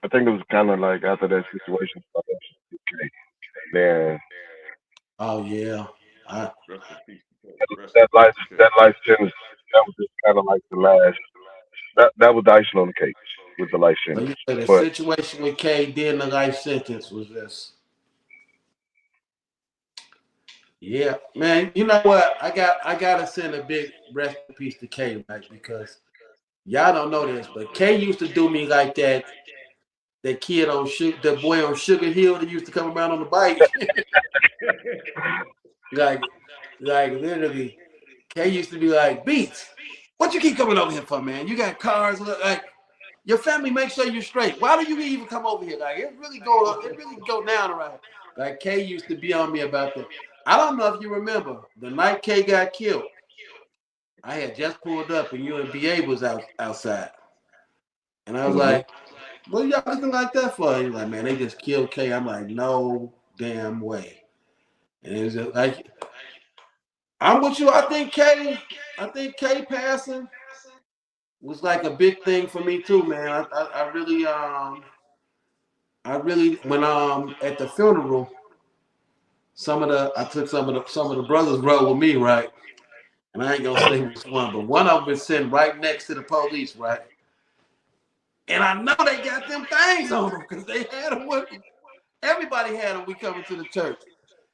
I think it was kind of like after that situation. Man.
Oh yeah.
That life sentence. That was just kind of like the last. That was the icing on the cake with the life
So
sentence.
you said the
But
situation with K then the life sentence was just. Yeah, man. You know what? I gotta send a big rest in peace to K, right? Because y'all don't know this, but K used to do me like that. That kid the boy on Sugar Hill that used to come around on the bike. like literally, K used to be like, Beats, what you keep coming over here for, man? You got cars, like your family make sure you're straight. Why do you even come over here? Like it really go down around here. Like K used to be on me about that. I don't know if you remember the night K got killed. I had just pulled up and you and BA was outside. And I was like, what y'all looking like that for? He's like, man, they just killed K. I'm like, no damn way. And it was just like, I'm with you. I think K passing was like a big thing for me too, man. I really when at the funeral, some of the brothers rode with me, right? and I ain't gonna say which one, but one of them is sitting right next to the police, right? And I know they got them things on them because they had them with them. Everybody had them. We coming to the church.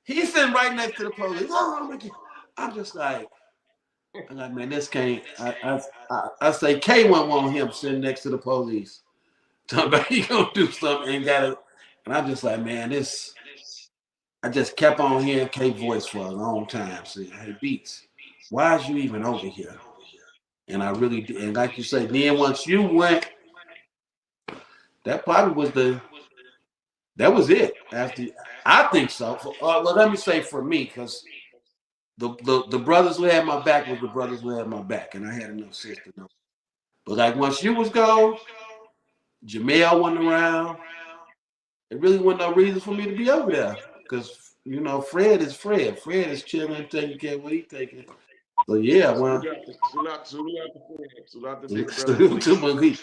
He's sitting right next to the police. Oh, I'm just like, man, this can't. I say K won't want him sitting next to the police. Talking about he gonna do something and got it. And I'm just like, man, this. I just kept on hearing K voice for a long time, saying, "Hey, Beats, why is you even over here?" And I really did. And like you say, then once you went, that probably was that was it. After I think so. Well, let me say for me, because the brothers who had my back was the brothers who had my back, and I had enough sense to know. But like once you was gone, Jamel wasn't around. It really wasn't no reason for me to be over there, because you know Fred is Fred. Fred is chilling, taking care of what he's taking. So yeah, well,
Salute to big brother.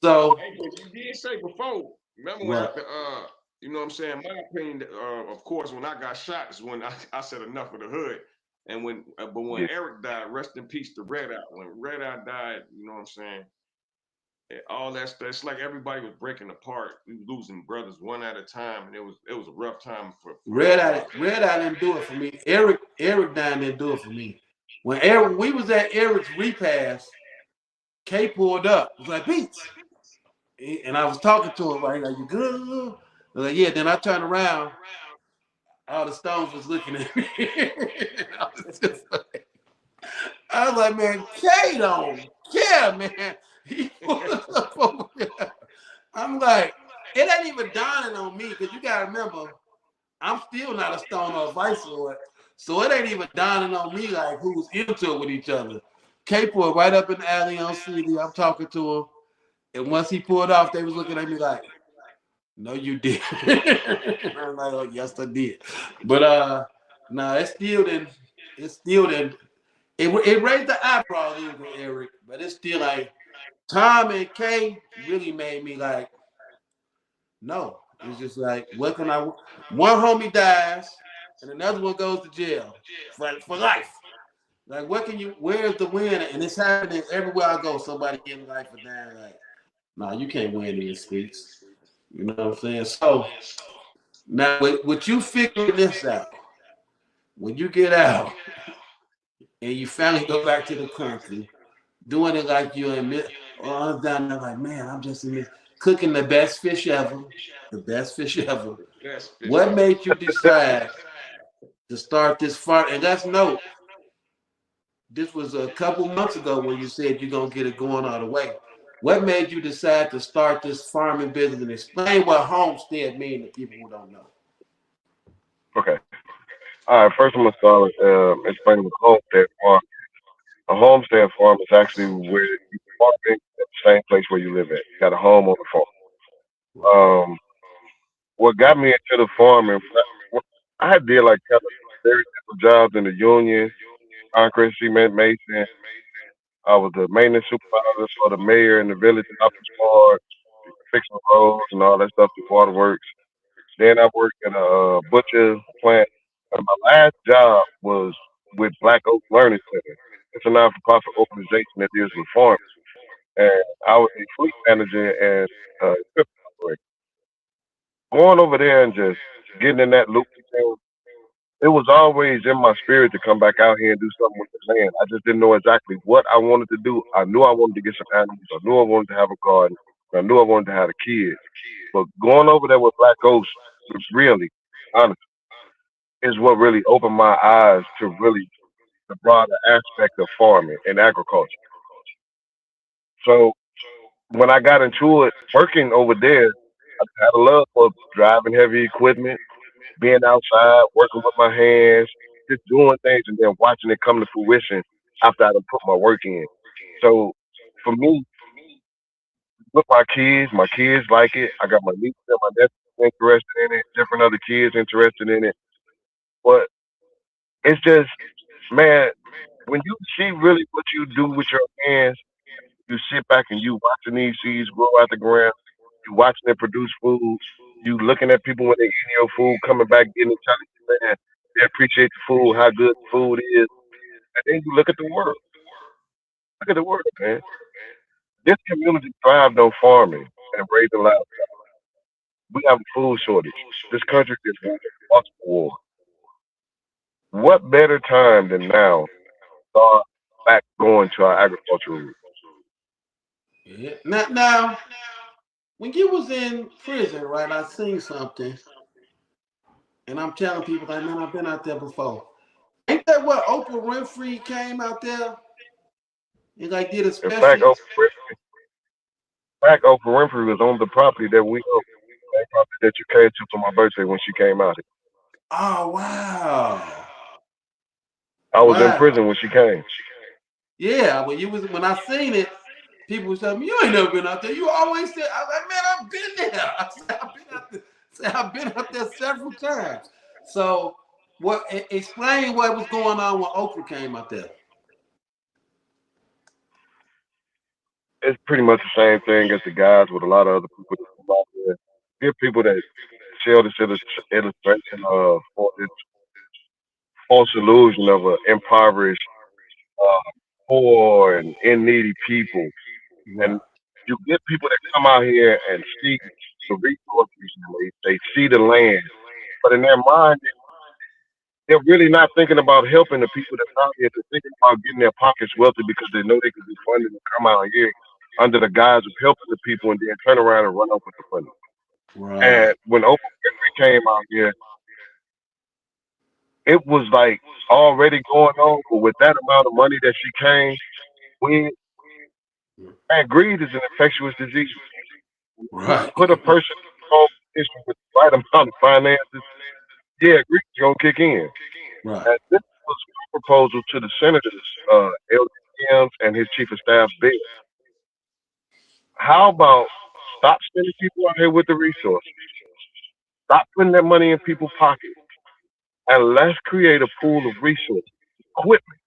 So,
hey, but you did say before. Remember when
what?
after you know what I'm saying? My opinion, of course, when I got shot is when I said enough of the hood. And when, but when Eric died, rest in peace to Red Eye. When Red Eye died, you know what I'm saying? All that stuff. It's like everybody was breaking apart. We was losing brothers one at a time, and it was a rough time for
Red Eye didn't do it for me. Eric died didn't do it for me. When we was at Eric's repast, K pulled up. He was like, Beats. And I was talking to him, like, are you good? I was like, yeah. Then I turned around, all the stones was looking at me. I was like, man, K don't care, man. He pulled up over there. I'm like, it ain't even dawning on me, because you gotta remember, I'm still not a stone or a viceroy. So it ain't even dawning on me like who's into it with each other. K pulled right up in the alley on CD. I'm talking to him. And once he pulled off, they was looking at me like, no, you did. I'm like, oh, yes, I did. But no, it still didn't. It raised the eyebrow a little bit, Eric. But it's still like Tom and K really made me like, no. It's just like, what can I? One homie dies, and another one goes to jail for life. Like, what can you? Where's the win? And it's happening everywhere I go. Somebody getting life or dying. Like, nah, you can't win in the streets. You know what I'm saying? So now, with you figuring this out, when you get out and you finally go back to the country, doing it like you admit, I was down there like, man, I'm just in this, cooking the best fish ever, the best fish ever. What made you decide to start this farm? And let's note, this was a couple months ago when you said you're gonna get it going all the way. What made you decide to start this farming business, and explain what homestead means to people who don't know?
Okay. All right. First, I'm gonna start with explaining what homestead farm. A homestead farm is actually where you farming at the same place where you live at. You got a home on the farm. What got me into the farming? I had did like kind of very different jobs in the union, concrete cement mason. I was the maintenance supervisor for the mayor and the village office board, fixing roads and all that stuff, the waterworks. Then I worked in a butcher plant. And my last job was with Black Oak Learning Center. It's a non-for-profit organization that deals with farming. And I was a fleet manager and equipment operator. Going over there and just getting in that loop again, it was always in my spirit to come back out here and do something with the land. I just didn't know exactly what I wanted to do. I knew I wanted to get some animals. I knew I wanted to have a garden. I knew I wanted to have a kid. But going over there with Black Ghost, really, honestly, is what really opened my eyes to really the broader aspect of farming and agriculture. So when I got into it, working over there, I had a love for driving heavy equipment, being outside, working with my hands, just doing things and then watching it come to fruition after I done put my work in. So for me, with my kids like it. I got my niece and my nephew interested in it, different other kids interested in it. But it's just, man, when you see really what you do with your hands, you sit back and you watching these seeds grow out the ground, you watching them produce food, you looking at people when they eating your food, coming back getting it, telling you, man, they appreciate the food, how good the food is. And then you look at the world. Look at the world, man. This community thrived on farming and raising livestock. We have a food shortage. This country is in multiple war. What better time than now to start back going to our agricultural roots?
Yeah. Now, when you was in prison, right? I seen something, and I'm telling people like, man, I've been out there before. Ain't that what Oprah Winfrey came out there and like did a
In fact,
special?
Oprah Winfrey was on the property that we own, that property that you came to for my birthday when she came out here.
Oh wow.
I was in
Wow.
prison when she came.
Yeah, when I seen it, people was telling me, you ain't never been out there. You always said, I was like, man, I've been there. I said, I've been out there. I said, I've been out there several times. So explain what was going on when Oprah came out there.
It's pretty much the same thing as the guys with a lot of other people that come out there. Give people that sell this illustration of or this false illusion of an impoverished, poor and in needy people.
Right.
And you get people that come out here and see the resources, and they see the land, but in their mind, they're really not thinking about helping the people that's out here. They're thinking about getting their pockets wealthy because they know they can be funded and come out here under the guise of helping the people and then turn around and run off with the money.
Right.
And when Oprah Winfrey came out here, it was like already going on, but with that amount of money that she came with, man, greed is an infectious disease.
Right.
Put a person in a position with the right amount of finances, yeah, greed is gonna kick in.
Right.
And this was my proposal to the senators, LDMs and his chief of staff, Bill. How about stop sending people out here with the resources? Stop putting that money in people's pockets, and let's create a pool of resources, equipment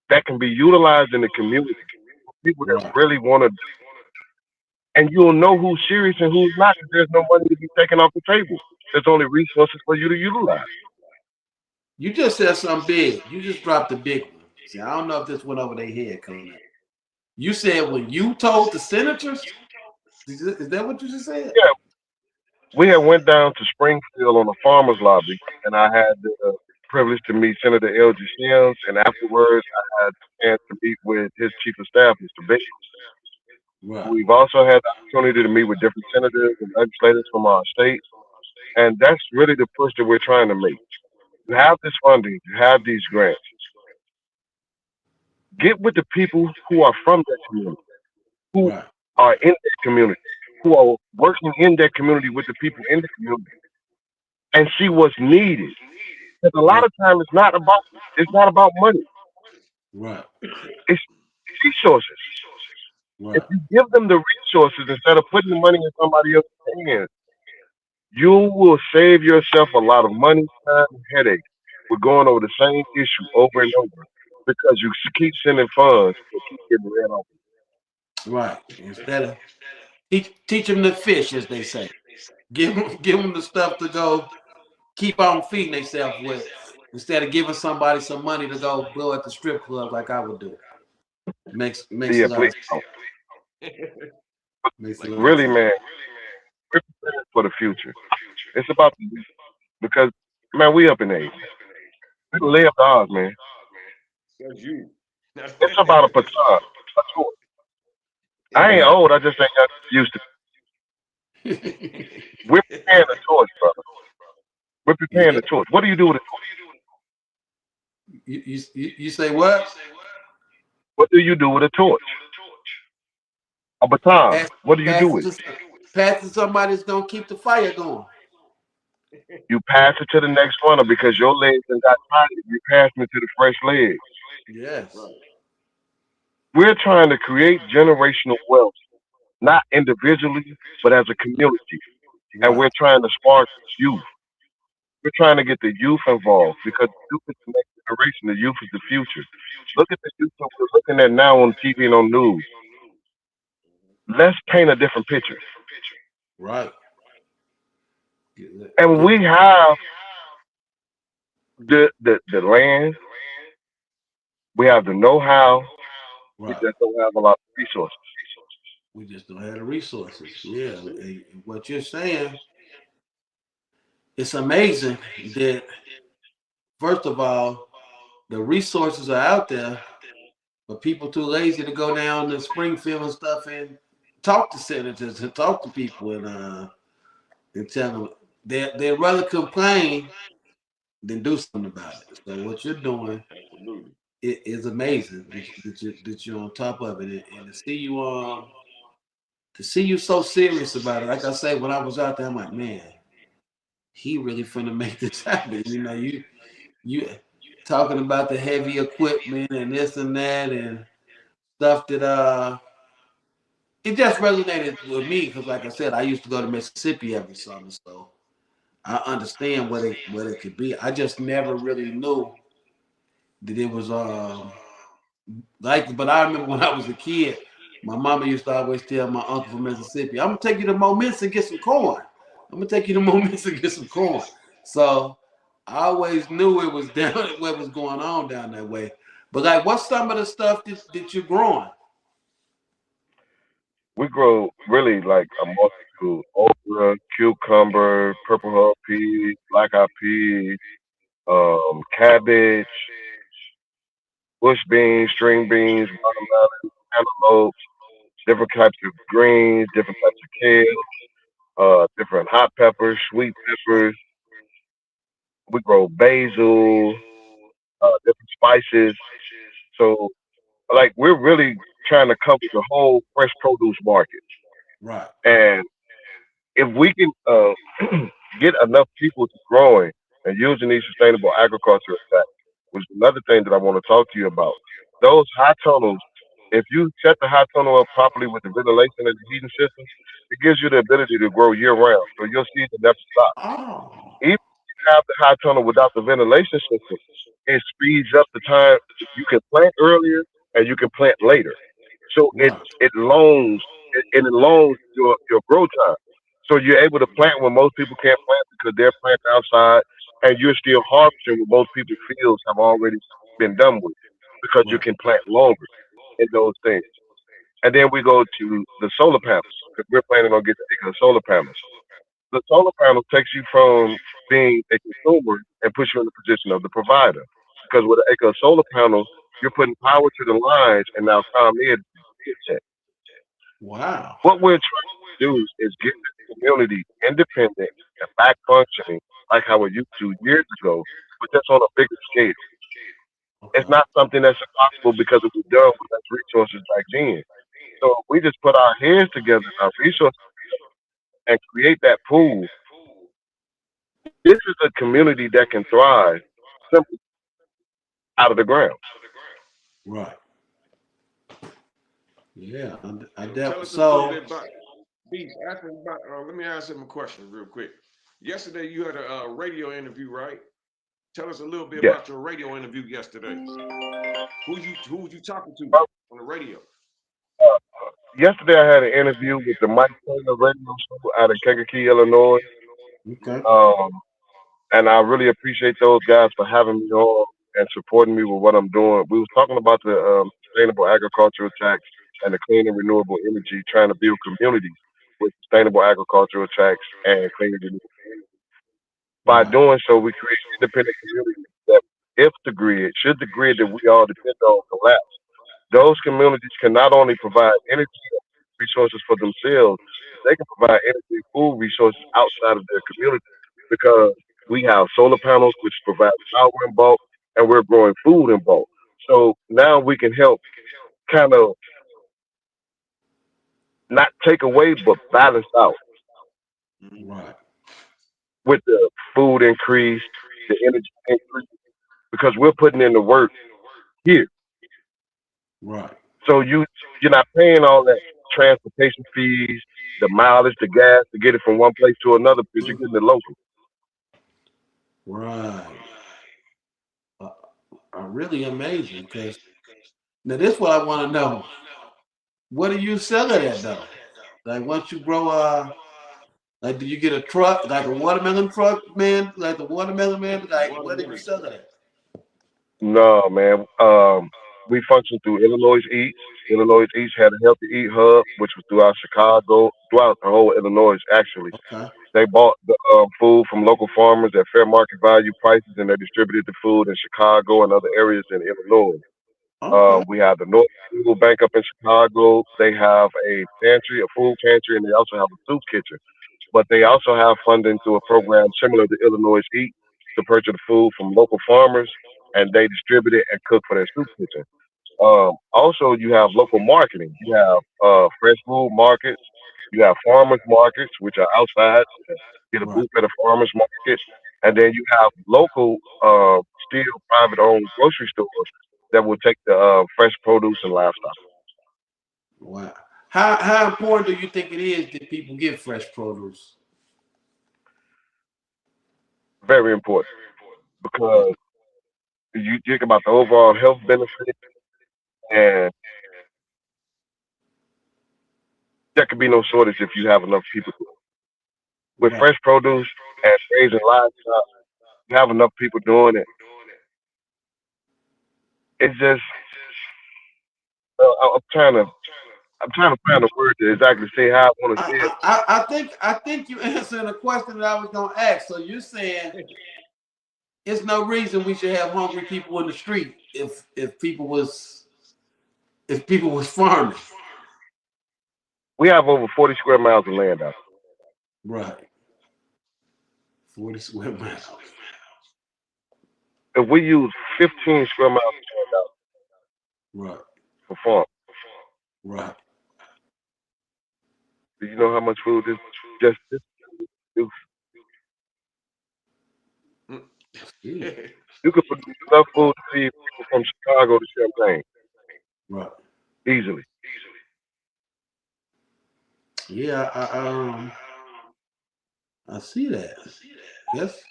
that can be utilized in the community. People that
Right.
really want to, and you'll know who's serious and who's not, because there's no money to be taken off the table. There's only resources for you to utilize.
You just said something big. You just dropped a big one. See, I don't know if this went over their head, Conan. You said when you told the senators, is that what you just said?
Yeah, we had went down to Springfield on a farmers lobby, and I had the privilege to meet Senator L.G. Sims, and afterwards I had a chance to meet with his chief of staff, Mr. Bates.
Right.
We've also had the opportunity to meet with different senators and legislators from our states, and that's really the push that we're trying to make. You have this funding, you have these grants. Get with the people who are from that community, who
Right.
are in that community, who are working in that community with the people in the community, and see what's needed. Because a lot of times it's not about money.
Right.
It's resources. If
Right.
you give them the resources instead of putting the money in somebody else's hands, you will save yourself a lot of money, time, and headache with going over the same issue over and over because you keep sending funds and keep getting rid of them.
Right. Instead of teach them to fish, as they say. Give them the stuff to go keep on feeding themselves with, instead of giving somebody some money to go blow at the strip club like I would do. Makes a
Yeah,
lot
please
of
don't.
makes a lot of
Really,
sense.
man, we're preparing for the future. It's about the youth because, man, we up in age. We can live ours, man.
That's you.
It's about a baton, a torch. I ain't
Right.
old. I just ain't got used to. We're preparing the torch, brother. We're preparing
Yeah.
the torch. What do you do with it?
You say what?
What do you do with a torch? A baton.
Pass,
What do you do
pass
with
it
it?
pass it to somebody that's gonna keep the fire going.
You pass it to the next runner because your legs done got tired. You pass it to the fresh legs.
Yes.
We're trying to create generational wealth, not individually, but as a community. And
Right.
we're trying to spark youth. We're trying to get the youth involved because the youth is the next generation. The youth is the future. Look at the youth that we're looking at now on TV and on news. Let's paint a different picture.
Right.
And we have the land, We have the know-how. We
Right.
just don't have a lot of resources.
We just don't have the resources. Yeah. And what you're saying, it's amazing that first of all, the resources are out there, but people too lazy to go down to Springfield and stuff and talk to senators and talk to people and tell them they'd rather complain than do something about it. So what you're doing
Absolutely.
it is amazing that you're on top of it and to see you so serious about it. Like I say, when I was out there, I'm like, man, he really finna make this happen. You know, you talking about the heavy equipment and this and that and stuff that it just resonated with me because, like I said, I used to go to Mississippi every summer, so I understand what it could be. I just never really knew that it was but I remember when I was a kid, my mama used to always tell my uncle from Mississippi, I'm gonna take you to Moments and get some corn. I'm gonna take you to Moments and get some corn. So I always knew it was down what was going on down that way. But like what's some of the stuff that you're growing?
We grow really like a multitude: okra, cucumber, purple hull peas, black eyed peas, cabbage, bush beans, string beans, watermelon, cantaloupes, different types of greens, different types of kale, different hot peppers, sweet peppers. We grow basil, different spices. So, like, we're really trying to cover the whole fresh produce market.
Right.
And if we can get enough people to growing and using these sustainable agriculture attacks, which is another thing that I want to talk to you about. Those high tunnels, if you set the high tunnel up properly with the ventilation and the heating system, it gives you the ability to grow year round. So your season never stops.
Oh.
Even if you have the high tunnel without the ventilation system, it speeds up the time. You can plant earlier and you can plant later. So
Right.
it elongs your growth time. So you're able to plant when most people can't plant because they're planting outside, and you're still harvesting when most people's fields have already been done with because you
Right.
can plant longer in those things. And then we go to the solar panels because we're planning on getting solar panels. The solar panel takes you from being a consumer and puts you in the position of the provider. Because with an acre of solar panel, you're putting power to the lines, and now ComEd is
Wow.
what we're trying to do is get the community independent and back functioning like how it used to years ago, but just on a bigger scale. It's
Okay.
not something that's impossible because it was done with less resources back then. So if we just put our heads together, our resources, and create that pool, this is a community that can thrive simply out of the ground.
Right. Yeah. I
So tell
definitely
us a little
so
bit about Beats. Ask me about. Let me ask him a question real quick. Yesterday you had a radio interview, right? Tell us a little bit
Yes.
about your radio interview yesterday. Who was you talking to on the radio?
Yesterday, I had an interview with the Mike Taylor radio show out of Kankakee, Illinois.
Okay.
Um, and I really appreciate those guys for having me on and supporting me with what I'm doing. We was talking about the sustainable agricultural tax and the clean and renewable energy, trying to build communities with sustainable agricultural tax and clean and renewable. By
Right.
doing so, we create independent communities that, if should the grid that we all depend on collapse, those communities can not only provide energy resources for themselves, they can provide energy and food resources outside of their community because we have solar panels which provide power in bulk and we're growing food in bulk. So now we can help kind of not take away but balance out
Right.
with the food increase, the energy increase, because we're putting in the work here.
Right.
So you're not paying all that transportation fees, the mileage, the gas to get it from one place to another because you're getting it local.
Right. Really amazing because now this what I want to know. What do you sell it at though? Like once you grow like do you get a truck like a watermelon truck man? Like the watermelon man? Like what do you
Watermelon
sell
truck.
it at?
No, man. we functioned through Illinois Eats. Illinois Eats had a Healthy Eat Hub, which was throughout Chicago, throughout the whole Illinois, actually.
Okay.
They bought the food from local farmers at fair market value prices, and they distributed the food in Chicago and other areas in Illinois.
Okay.
We have the North Food Bank up in Chicago. They have a pantry, a food pantry, and they also have a soup kitchen. But they also have funding through a program similar to Illinois Eat to purchase the food from local farmers, and they distribute it and cook for their soup kitchen. Also, you have local marketing. You have fresh food markets. You have farmers markets, which are outside. Get a
Right.
booth at a farmers market, and then you have local, still private-owned grocery stores that will take the fresh produce and livestock.
Wow. How important do you think it is that people get fresh produce?
Very important because you think about the overall health benefits, and there could be no shortage if you have enough people doing it. With
Right.
fresh produce and raising livestock, you have enough people doing it. It's just I'm trying to find a word to exactly say how I want to say it.
I think you answering a question that I was gonna ask. So you're saying it's no reason we should have hungry people in the street if people was farming.
We have over 40 square miles of land out
Right. 40 square miles.
there. If we use 15 square miles of land out
Right.
for farm,
Right.
do you know how much food this just produce? You could produce enough food to feed people from Chicago to Champaign
Right.
easily.
Yeah, I see that. Yes.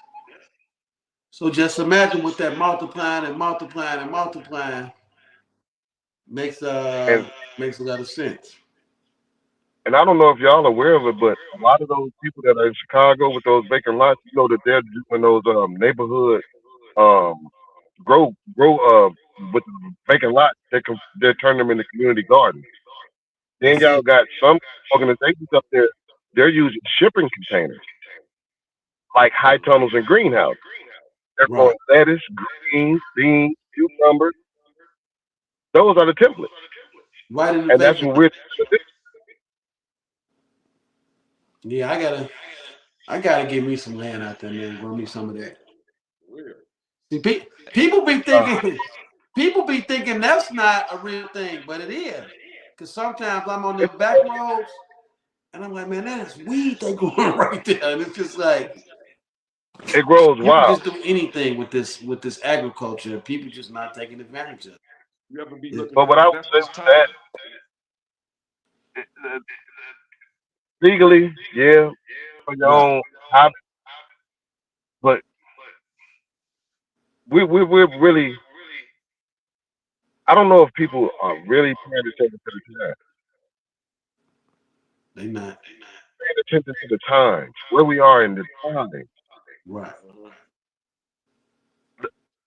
So just imagine with that multiplying and multiplying and multiplying makes
And
makes a lot of sense.
and I don't know if y'all are aware of it, but a lot of those people that are in Chicago with those vacant lots, you know that they're doing those neighborhood um grow with the vacant lots. They're turning them into community gardens.
I
Then
see.
y'all got some organizations up there. They're using shipping containers like high tunnels and greenhouses. They're
Right.
growing lettuce, greens, beans, cucumbers. Those are the templates,
Right in the
and that's
vacant.
what we're.
Yeah, I gotta give me some land out there, man. Grow me some of that. See, people be thinking that's not a real thing, but it is. Cause sometimes I'm on the back roads and I'm like, man, that is weed they growing right there. And it's just like
It grows
you can
wild.
just do anything with this agriculture. And people just not taking advantage of it.
You ever be looking
But
for
what I would say
investment
with
time?
that, legally, yeah, for your
Right.
own hobby, but we're really. I don't know if people are really paying attention to the time,
They not.
paying attention to the times, where we are in the time.
Right.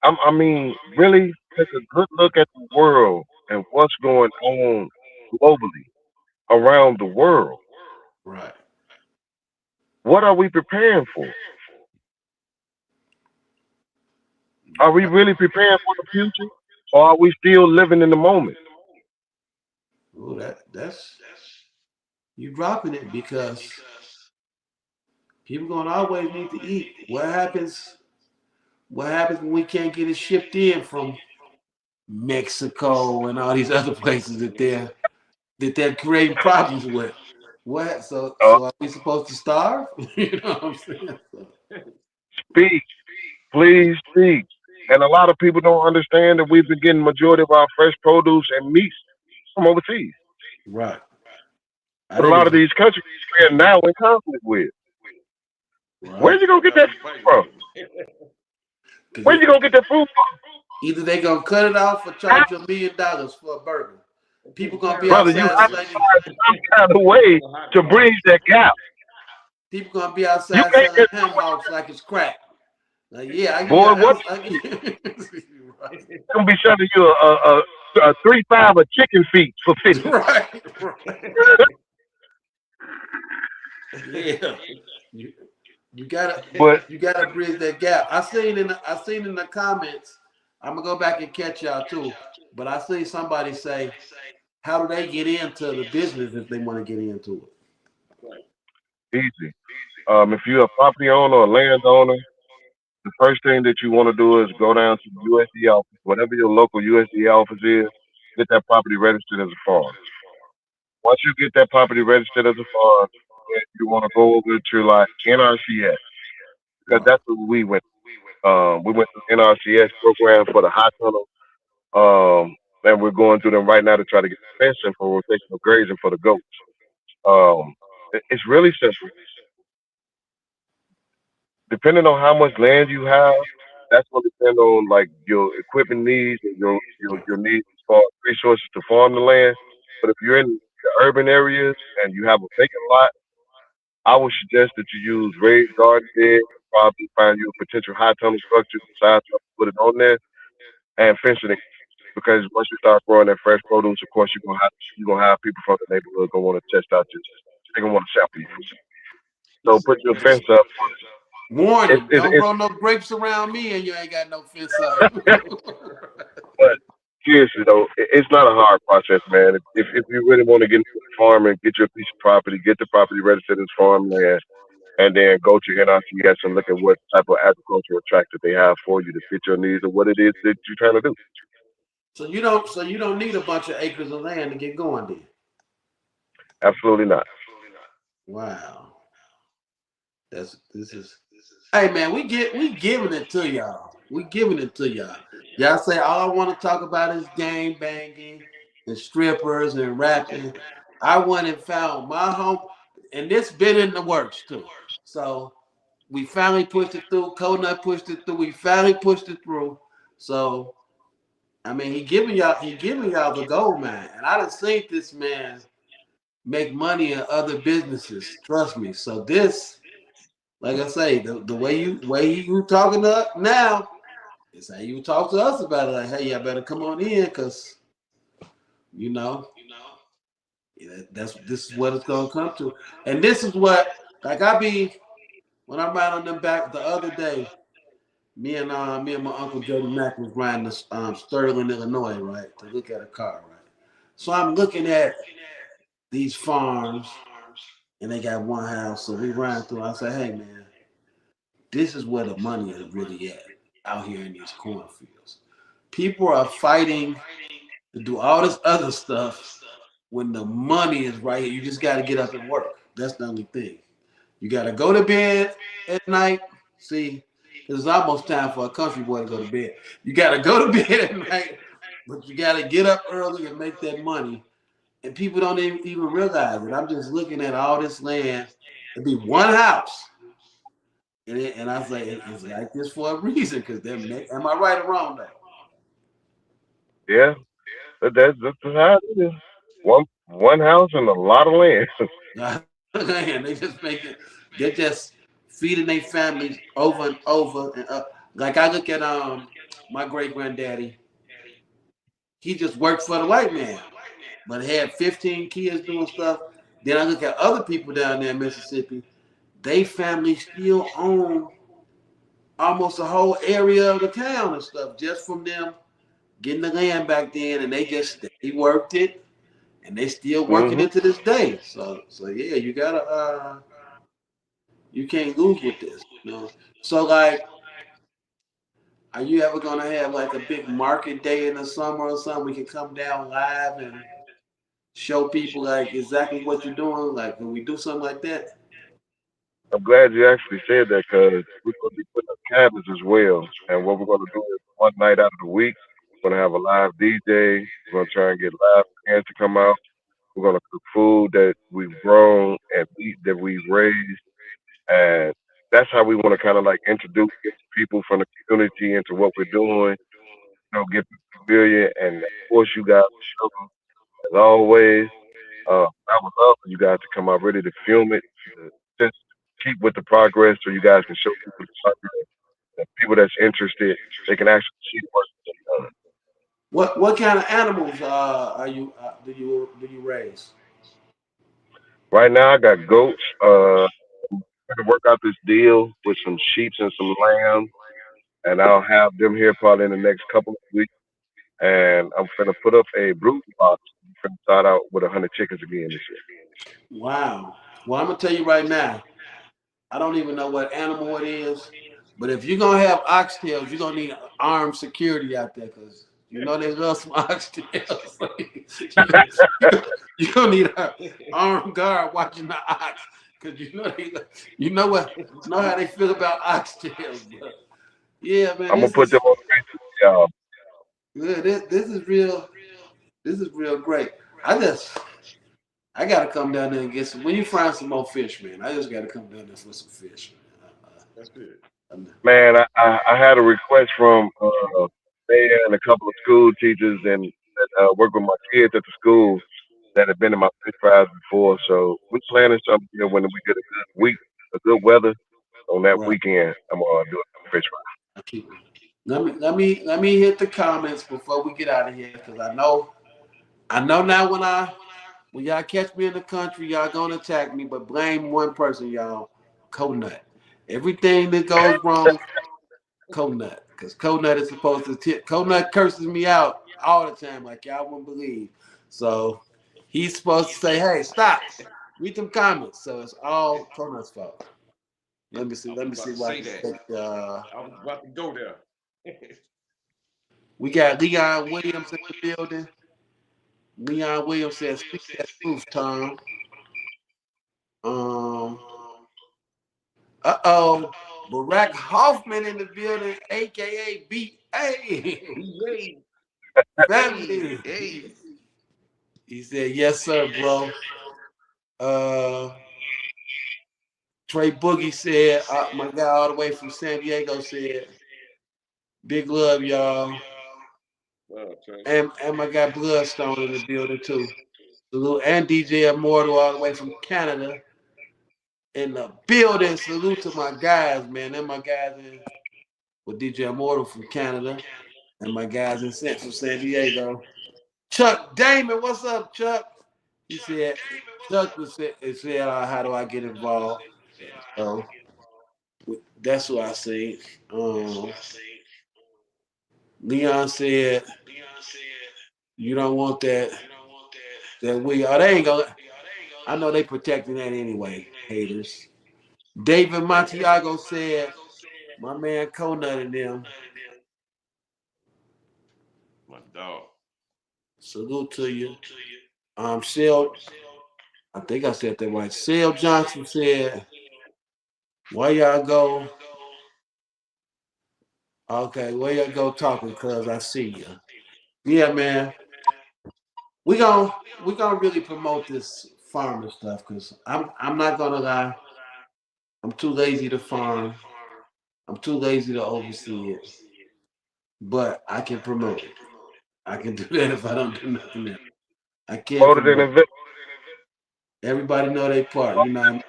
I mean, really take a good look at the world and what's going on globally around the world.
Right.
What are we preparing for? Are we really preparing for the future, or are we still living in the moment?
Oh, that's you dropping it because people gonna always need to eat. What happens? What happens when we can't get it shipped in from Mexico and all these other places that they're creating problems with? What? So are we supposed to starve? You know what I'm saying?
Speak, please speak. And a lot of people don't understand that we've been getting majority of our fresh produce and meats from overseas.
Right. I
But a
didn't
lot of
even.
these countries we're now in conflict with.
Right.
Where you gonna get that food from? Where you gonna get that food from?
Either they gonna cut it off or charge you $1 million for a burger. People gonna be
Brother, you
outside
have to
slinging.
find some kind of way to bridge that gap.
People gonna be
You
outside
can't
selling
just
ham hocks like it's crack. Like, yeah, I give you
boy,
an
what
ounce.
gonna be selling you 3-5 of chicken feet for 50.
Right. Yeah. You, you gotta
But
you gotta bridge that gap. I seen in the comments. I'm gonna go back and catch y'all too. But I see somebody say, how do they get into the business if they want to get into
easy. If you're a property owner or landowner, the first thing that you want to do is go down to the USD office, whatever your local USD office is, get that property registered as a farm. Once you get that property registered as a farm, then you want to go over to like NRCS because that's what we went. We went to NRCS program for the high tunnel. And we're going through them right now to try to get fencing for rotational grazing for the goats. It's really simple. Depending on how much land you have, that's going to depend on like your equipment needs and your needs as far as resources to farm the land. But if you're in the urban areas and you have a vacant lot, I would suggest that you use raised garden beds, probably find you a potential high tunnel structure besides put it on there and fence it. Because once you start growing that fresh produce, of course you're gonna have people from the neighborhood gonna want to test out your they're gonna want to sample you. So put your fence up.
it? Warning, don't
It's
grow no grapes around me and you ain't got no fence up.
but seriously though, it's not a hard process, man. If you really want to get into farming, get your piece of property, get the property registered as farmland, and then go to NRCS and look at what type of agricultural tractor they have for you to fit your needs or what it is that you're trying to do.
So you don't need a bunch of acres of land to get going then.
Absolutely not.
Wow. This is Hey man, we giving it to y'all. We giving it to y'all. Y'all say all I want to talk about is gang banging and strippers and rapping. I went and found my home, and this been in the works too. So we finally pushed it through. Coconut pushed it through. We finally pushed it through. So I mean, he giving y'all the gold mine, and I done seen this man make money in other businesses. Trust me. So this, like I say, the way you talking to us now is how you talk to us about it. Like, hey, y'all better come on in, cause you know this is what it's gonna come to, and this is what like I be when I'm riding on them back the other day. Me and my uncle Jody Mack was riding to Sterling, Illinois, right, to look at a car, right. So I'm looking at these farms, and they got one house. So we ran through. I said, hey man, this is where the money is really at out here in these cornfields. People are fighting to do all this other stuff when the money is right here. You just got to get up and work. That's the only thing. You got to go to bed at night. See, it's almost time for a country boy to go to bed. You got to go to bed at night, but you got to get up early and make that money. And people don't even realize it. I'm just looking at all this land. It'd be one house. And I say it's like this for a reason, because am I right or wrong though?
Yeah, but that's how it is. One house and a lot of land.
And they just make it. They're just feeding their families over and over and up. Like I look at my great granddaddy. He just worked for the white man, but had 15 kids doing stuff. Then I look at other people down there in Mississippi. They family still own almost the whole area of the town and stuff just from them getting the land back then, and they worked it, and they still working
Hmm.
it to this day. So yeah, you gotta you can't lose with this, you know. So like, are you ever gonna have like a big market day in the summer or something? We can come down live and show people like exactly what you're doing. Like, can we do something like that?
I'm glad you actually said that because we're going to be putting up cabins as well. And what we're going to do is one night out of the week, we're going to have a live DJ. We're going to try and get live bands to come out. We're going to cook food that we've grown and meat that we've raised. And that's how we want to kind of like introduce people from the community into what we're doing, get people familiar. And of course, you guys, as always, I would love for you guys to come out ready to film it, just keep with the progress so you guys can show people the progress. And people that's interested, they can actually see the work that's done.
What kind of animals are you do you raise?
Right now, I got goats. Trying to work out this deal with some sheep and some lambs, and I'll have them here probably in the next couple of weeks. And I'm gonna put up a brood box. I'm gonna start out with 100 chickens again this year.
Wow. Well, I'm gonna tell you right now. I don't even know what animal it is, but if you're gonna have oxtails, you're gonna need armed security out there because you know they love some oxtails. You're gonna need an armed guard watching the ox because you know what, know how they feel about oxtails. But yeah, man,
I'm gonna
this
put
is
them on Facebook, y'all.
good. This is real. This is real great. I gotta come down there and get some. When you find some more fish, man, I just gotta come down there for some fish.
That's it.
Man, I had a request from Mayor and a couple of school teachers and that work with my kids at the school that have been in my fish fries before. So we planning something here when we get a good week, a good weather on that
Right.
weekend. I'm gonna do a fish fry.
I keep it. Let me hit the comments before we get out of here because I know now when y'all catch me in the country, y'all gonna attack me, but blame one person, y'all. Coconut. Everything that goes wrong, Coconut. Because Coconut is supposed to Coconut curses me out all the time, like y'all wouldn't believe. So he's supposed to say, hey, stop. Read them comments. So it's all Coconut's fault. Let me see.
I
Let
was
me see
about to
what I
say
can
that.
take.
I was about to go there.
We got Leon Williams in the building. Leon Williams says, "Speak that truth, Tom." Um. Barack Hoffman in the building, aka B.A.
Yay. Hey,
Family.
hey.
He said, "Yes, sir, bro." Trey Boogie said, "My guy all the way from San Diego said, big love, y'all."
Wow, Trey.
And my guy Bloodstone in the building too. Salute and DJ Immortal all the way from Canada in the building. Salute to my guys, man. And my guys in with DJ Immortal from Canada and my guys from San Diego. Chuck Damon, what's up, Chuck? He said, Chuck said, how do I get involved? So that's what I see. Leon said, you don't want that we they ain't gonna. I know they protecting that anyway, haters. David Montiago said, my man Conut and them.
My dog.
Salute to you. Shell, I think I said that right. Shell Johnson said, why y'all go? Okay, where y'all go talking? Cause I see you. Yeah, man. We gonna really promote this farmer stuff because I'm not gonna lie. I'm too lazy to farm. I'm too lazy to oversee it. But I can promote it. I can do that if I don't do nothing else. I can't
Voted in
promote.
event.
Everybody know their part. You know what I mean?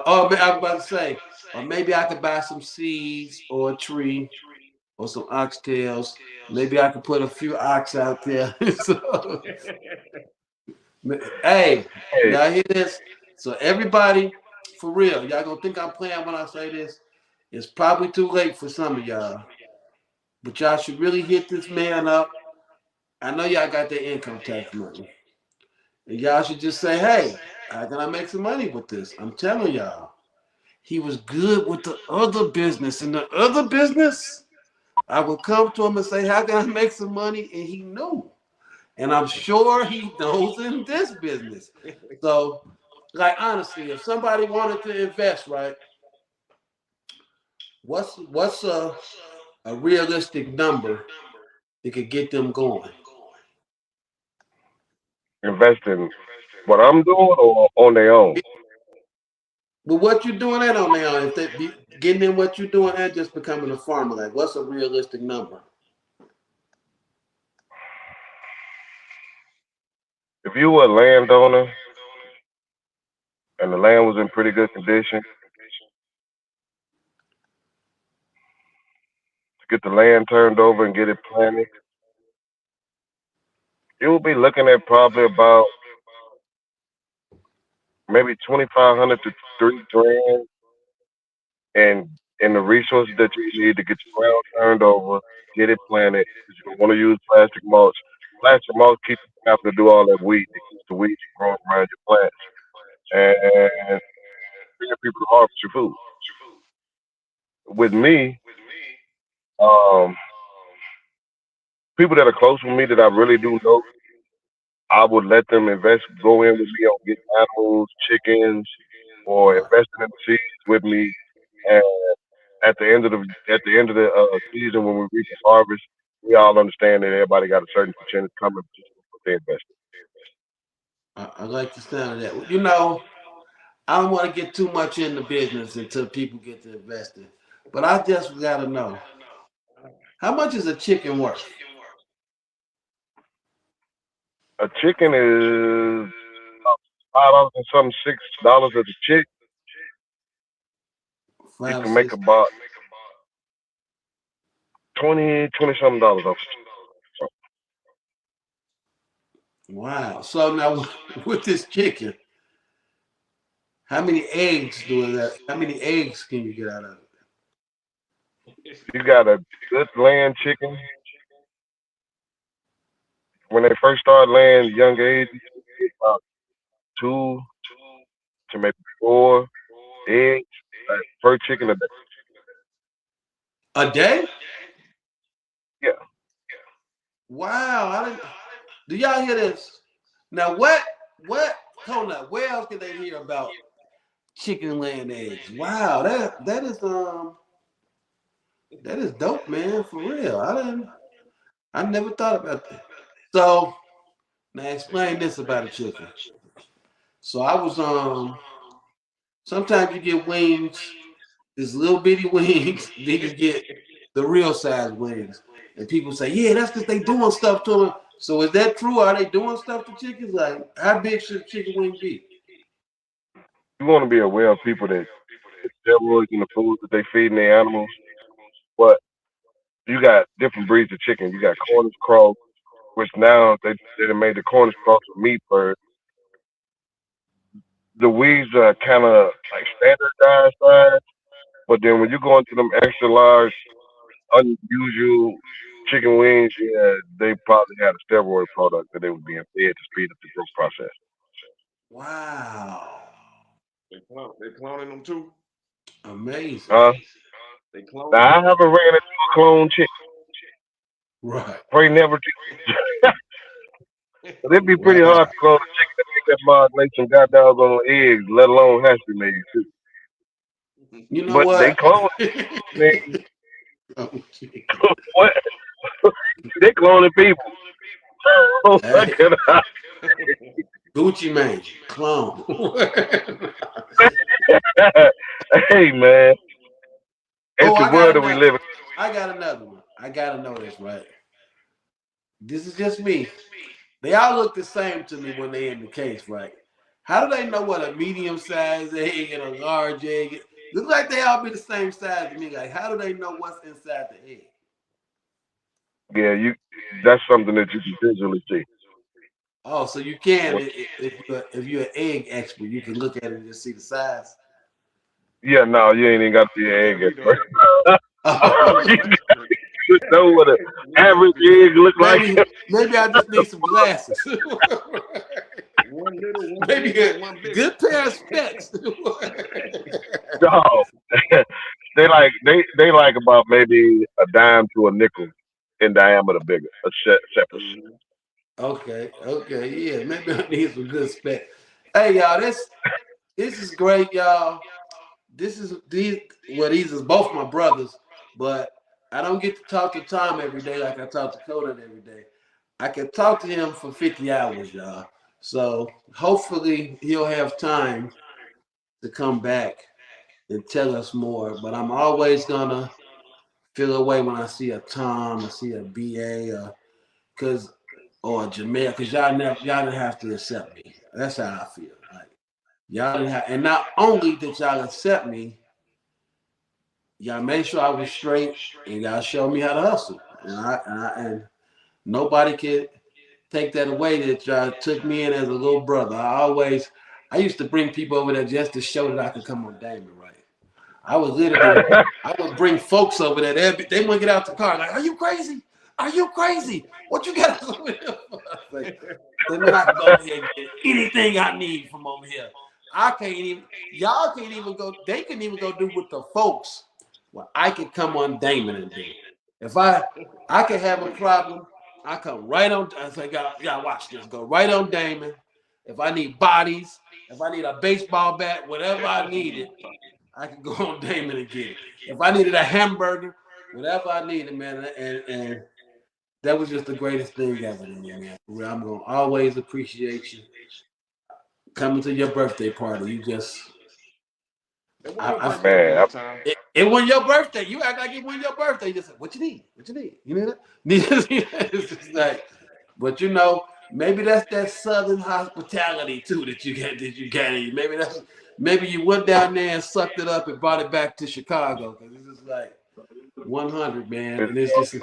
Oh, man, I was about to say, or maybe I could buy some seeds or a tree or some oxtails. Maybe I could put a few ox out there. So, hey,
Hey,
y'all hear this? So everybody, for real, y'all gonna think I'm playing when I say this. It's probably too late for some of y'all, but y'all should really hit this man up. I know y'all got their income tax money. And y'all should just say, hey, how can I make some money with this? I'm telling y'all. He was good with the other business. In the other business, I would come to him and say, how can I make some money? And he knew. And I'm sure he knows in this business. So, like, honestly, if somebody wanted to invest, right, what's a realistic number that could get them going?
invest in what I'm doing or on their own.
But what you doing that on now? If they be getting in what you're doing and just becoming a farmer, like what's a realistic number?
If you were a landowner and the land was in pretty good condition, to get the land turned over and get it planted, you'll be looking at probably about maybe 2,500 to 3 grand, and the resources that you need to get your ground turned over, get it planted. 'Cause you don't want to use plastic mulch. Plastic mulch keeps you from having to do all that weed. It keeps the weeds from growing around your plants and bringing people to harvest your food. With me, um, people that are close with me that I really do know, I would let them go in with me on getting animals, chickens, or
Right.
investing in seeds with me. And at the end of the season, when we reap the harvest, we all understand that everybody got a certain percentage coming from what they invested.
I like the sound of that. You know, I don't want to get too much in the business until people get to investing. But I just got to know, how much is a chicken worth?
A chicken is $5 and something, $6 as a chick. You
Five or
can make
six.
about 20 something dollars off.
Wow. So now with this chicken, how many eggs how many eggs can you get out of it?
You got a good laying chicken. When they first start laying young age, about 2 to maybe 4 eggs per chicken a day.
A day?
Yeah.
Wow. Do y'all hear this? Now what hold up, where else can they hear about chicken laying eggs? Wow, that is dope, man, for real. I never thought about that. So now explain this about a chicken. So I was sometimes you get wings, this little bitty wings, then you get the real size wings. And people say, yeah, that's because they doing stuff to them. So is that true? Are they doing stuff to chickens? Like, how big should a chicken wing be?
You want to be aware of people that put steroids in the food that they feeding their animals. But you got different breeds of chicken. You got Cornish cross, which now they done made the Cornish cross a meat bird. The wings are kind of like standardized size, but then when you go into them extra large, unusual chicken wings, yeah, they probably had a steroid product that they were being fed to speed up the growth process.
Wow.
They cloning them too.
Amazing.
Huh?
They
Now
cloning
I
them.
haven't ran into a clone chicken.
Right.
Pray never do. But it'd be pretty
Wow.
hard to clone a chicken that make that mod lay some goddamn on eggs, let alone hatch them eggs too.
You know
But they
what?
clone, man. What? They cloning people. Oh,
Hey,
can I?
Gucci Mane, clone.
Hey man,
Oh,
it's the
I got
world that we
another.
live in.
I got another one. I gotta know this, right? This is just me. They all look the same to me when they in the case, right? How do they know what a medium-sized egg and a large egg is? Look like they all be the same size to me. Like, how do they know what's inside the egg?
Yeah, that's something that you can visually see.
Oh, so you can
What-
if you're an egg expert, you can look at it and just see the size.
Yeah, no, you ain't even got to be an
You
egg
gotta be
expert.
the
Oh,
You
expert.
gotta know what an average egg look like.
maybe I just need some glasses.
One little, one
Maybe
medium,
a
and one big.
good pair of specs.
No, they like about maybe a dime to a nickel in diameter bigger. Separate.
Okay, yeah. Maybe I need some good specs. Hey, y'all, this is great, y'all. These is both my brothers, but I don't get to talk to Tom every day like I talk to Conan every day. I can talk to him for 50 hours, y'all. So hopefully he'll have time to come back and tell us more. But I'm always gonna feel away when I see a Tom, I see a BA, or a Jamel, because y'all didn't have to accept me. That's how I feel. Like y'all didn't have, and not only did y'all accept me, y'all made sure I was straight, and y'all showed me how to hustle. And nobody could take that away that y'all took me in as a little brother. I used to bring people over there just to show that I could come on Damon, right? I would bring folks over there. They wouldn't get out the car. Like, are you crazy? Are you crazy? What you got us over here for? Like, man, I can go over here and get anything I need from over here. Y'all can't even go. They couldn't even go do with the folks. Well, I could come on Damon and do. If I could have a problem, I come right on. I say, y'all watch this. Go right on Damon. If I need bodies, if I need a baseball bat, whatever I needed, I could go on Damon and get it. If I needed a hamburger, whatever I needed, man, and that was just the greatest thing ever to me, man. I'm gonna always appreciate you coming to your birthday party. You just, it wasn't your birthday. You act like it wasn't your birthday. You just said, what you need? What you need? You need that? It's just like, but you know, maybe that's that Southern hospitality too that you got. Maybe you went down there and sucked it up and brought it back to Chicago because it's just like 100, man, and it's just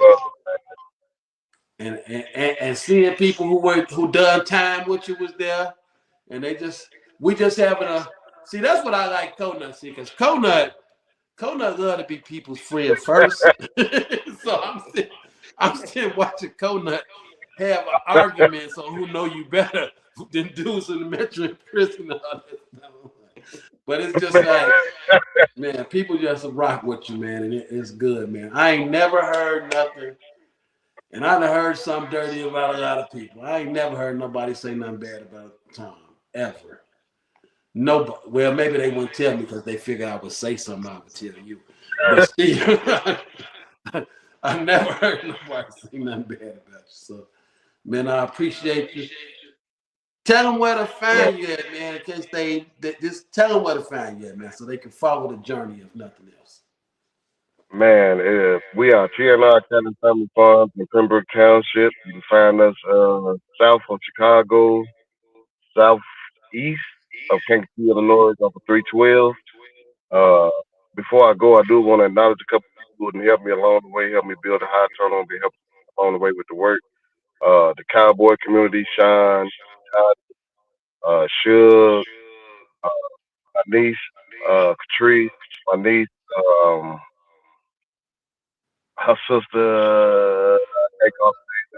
and seeing people who done time with you was there, and we just having a see. That's what I like Conut see because Conut love to be people's friend first. So I'm sitting watching Conut have arguments on who know you better than dudes in the Metro prison. And all that stuff. But it's just like, man, people just rock with you, man, and it's good, man. I ain't never heard nothing, and I done heard something dirty about a lot of people. I ain't never heard nobody say nothing bad about Tom, ever. Nobody. Well, maybe they wouldn't tell me because they figured I would say something I would tell you. But still, I never heard nobody say nothing bad about you. So, man, I appreciate you. Tell them where to find you at, man. In case they just tell them where to find you at, man, so they can follow the journey if nothing else.
Man, we are T.Cannon Family Farms in Pembroke Township. You can find us south of Chicago, southeast of Kankakee, Illinois, off of 312. Uh, Before I go, I do want to acknowledge a couple people who helped me along the way, helped me build a high tunnel, and helped me along the way with the work. The cowboy community, Sean, Shug, uh, my niece, Catrice, my niece, um, her sister, they'll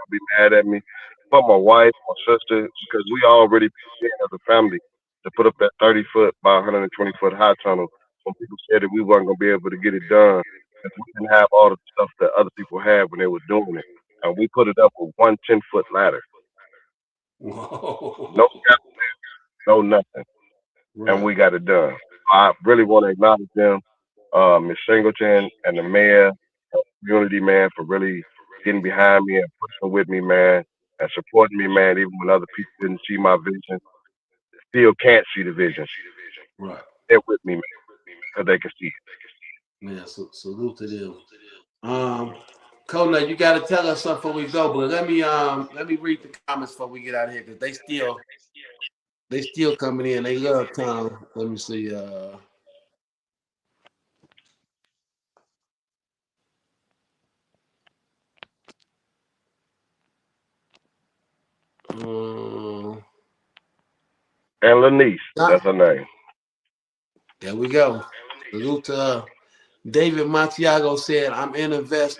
be mad at me. But my wife, my sister, because we already prepared as a family to put up that 30-foot by 120-foot high tunnel when people said that we weren't going to be able to get it done because we didn't have all the stuff that other people had when they were doing it. And we put it up with one 10-foot ladder.
Whoa.
No no nothing.
Right.
And we got it done. I really want to acknowledge them, Ms. Singleton and the mayor, community, man, for really getting behind me and pushing with me, man, and supporting me, man, even when other people didn't see my vision, still can't see the vision.
Right.
They're with me, man, because they can see it.
Man, salute to them. Kona, you got to tell us something before we go, but let me read the comments before we get out of here because they still coming in. They love Tom. Let me see.
And Lanice, that's her name.
There we go. Salute to David Montiago said, I'm interested.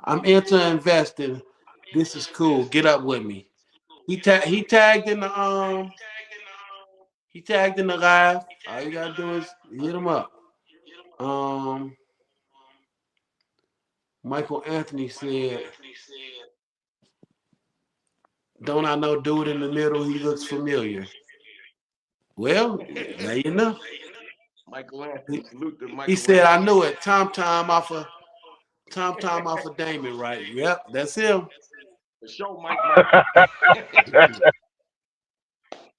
I'm into investing. This is cool. Get up with me. He tagged in the live. All you gotta do is hit him up. Michael Anthony said, don't I know dude in the middle? He looks familiar. Well, there you know.
Michael Anthony, salute to Michael.
He said, I knew it. Tom off of Damon, right? Yep, that's him.
The show Mike.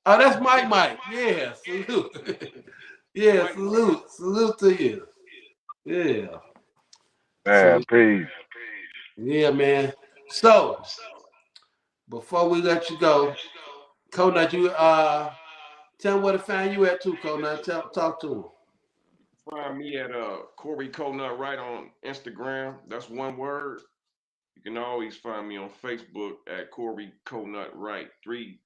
Oh, that's Mike. Yeah, salute. Yeah, salute to you. Yeah.
Man, peace.
Yeah, man. So before we let you go, Conut, you tell him where to find you at too, Conut. Talk to him.
Find me at Corey Conut right on Instagram. That's one word. You can always find me on Facebook at Corey Coconut Wright. 3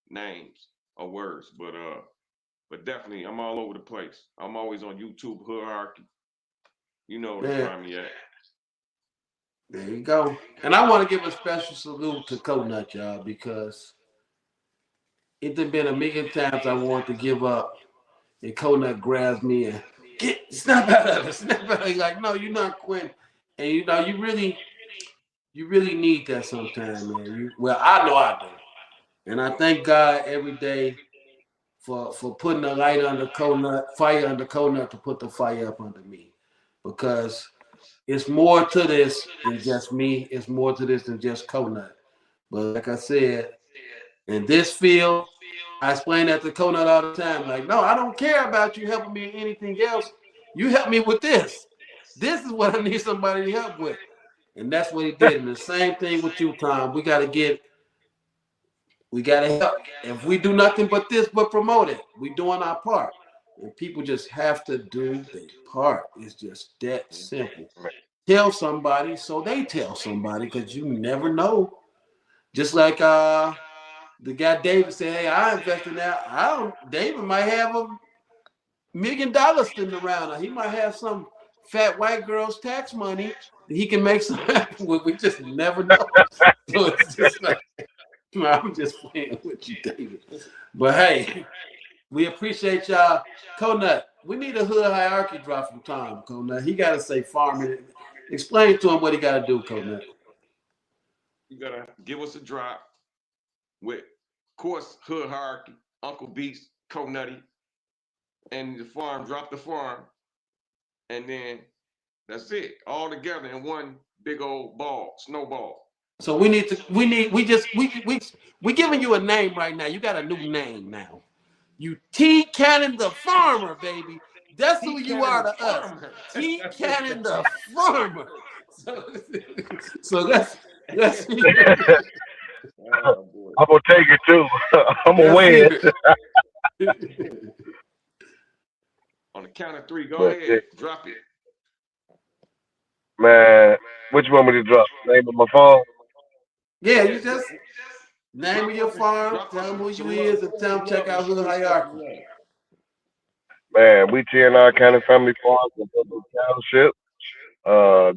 names or words. But definitely I'm all over the place. I'm always on YouTube, Hood Hierarchy. You know where to
Yeah.
find me at.
There you go. And I want to give a special salute to Coconut, y'all, because it's been a million times I want to give up, and Coconut grabs me and snap out of it, snap out of it. Like, no, you're not quitting. And you know, you really need that sometimes, man. Well, I know I do. And I thank God every day for putting the light under Coconut, fire under Coconut to put the fire up under me. Because it's more to this than just me. It's more to this than just Coconut. But like I said, in this field, I explain that to Coconut all the time. Like, no, I don't care about you helping me in anything else. You help me with this. This is what I need somebody to help with. And that's what he did. And the same thing with you, Tom. We got to help. If we do nothing but this, but promote it, we doing our part. And people just have to do their part. It's just that simple. Tell somebody so they tell somebody, because you never know. Just like the guy David said, hey, I invest in that. David might have $1 million sitting around. He might have some fat white girl's tax money that he can make some happen with. We just never know. So it's just like, I'm just playing with you, David. But hey, we appreciate y'all. Coconut, we need a hood hierarchy drop from Tom, Coconut. He got to say farming. Explain to him what he got to do, Coconut.
You got to give us a drop with, of course, Hood Hierarchy, Uncle Beats, Coconutty, and the farm, drop the farm. And then that's it, all together in one big old ball, snowball.
So we giving you a name right now. You got a new name now. You T.Cannon the farmer, baby. That's who you are to us. T.Cannon the farmer. So let's
I'm gonna take it too. I'm gonna win.
On the count of 3, go ahead, drop it.
Man, what you want me to drop? Name of my phone?
Yeah, you just name of your farm, tell them who you is, and tell them check out Hood Hierarchy.
Man, we T.Cannon County Family Farms in the township.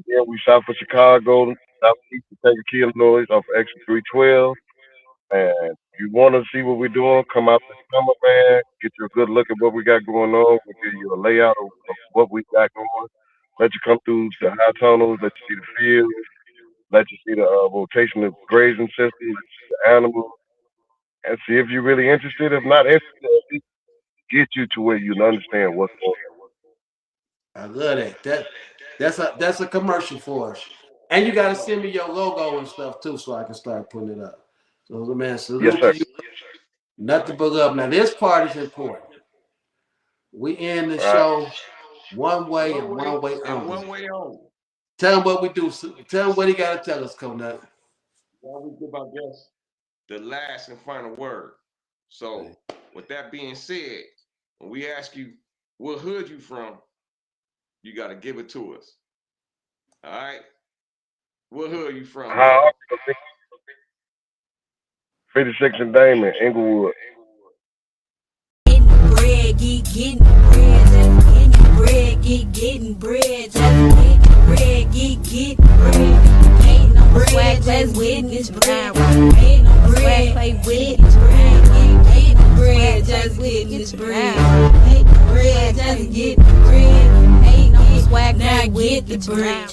Then we south of Chicago, southeast of Kankakee, Illinois, off of exit 312. And if you want to see what we're doing, come out this summer, man. Get you a good look at what we got going on. We'll give you a layout of what we got going. Let you come through the high tunnels, let you see the fields, let you see the rotational grazing system, let you see the animals, and see if you're really interested. If not interested, at least get you to where you understand what's going on.
I love that. That's a commercial for us. And you got to send me your logo and stuff too, so I can start putting it up. So, man, salute to you. Nothing but love. Now, this part is important. We end the show one way and one way only.
One way only.
Tell him what we do. Tell him what he got to tell us, Coconut.
Well, we give our guests the last and final word. So, with that being said, when we ask you what hood you from, you got to give it to us. All right? What hood you from?
56 and Damon, Inglewood.
Getting bread, getting bread, getting bread, getting bread. Ain't no bread, let's witness bread. Ain't no bread, play witness bread. Ain't no bread, just witness bread. Ain't no bread, just get bread. Ain't no swag, now get the bread.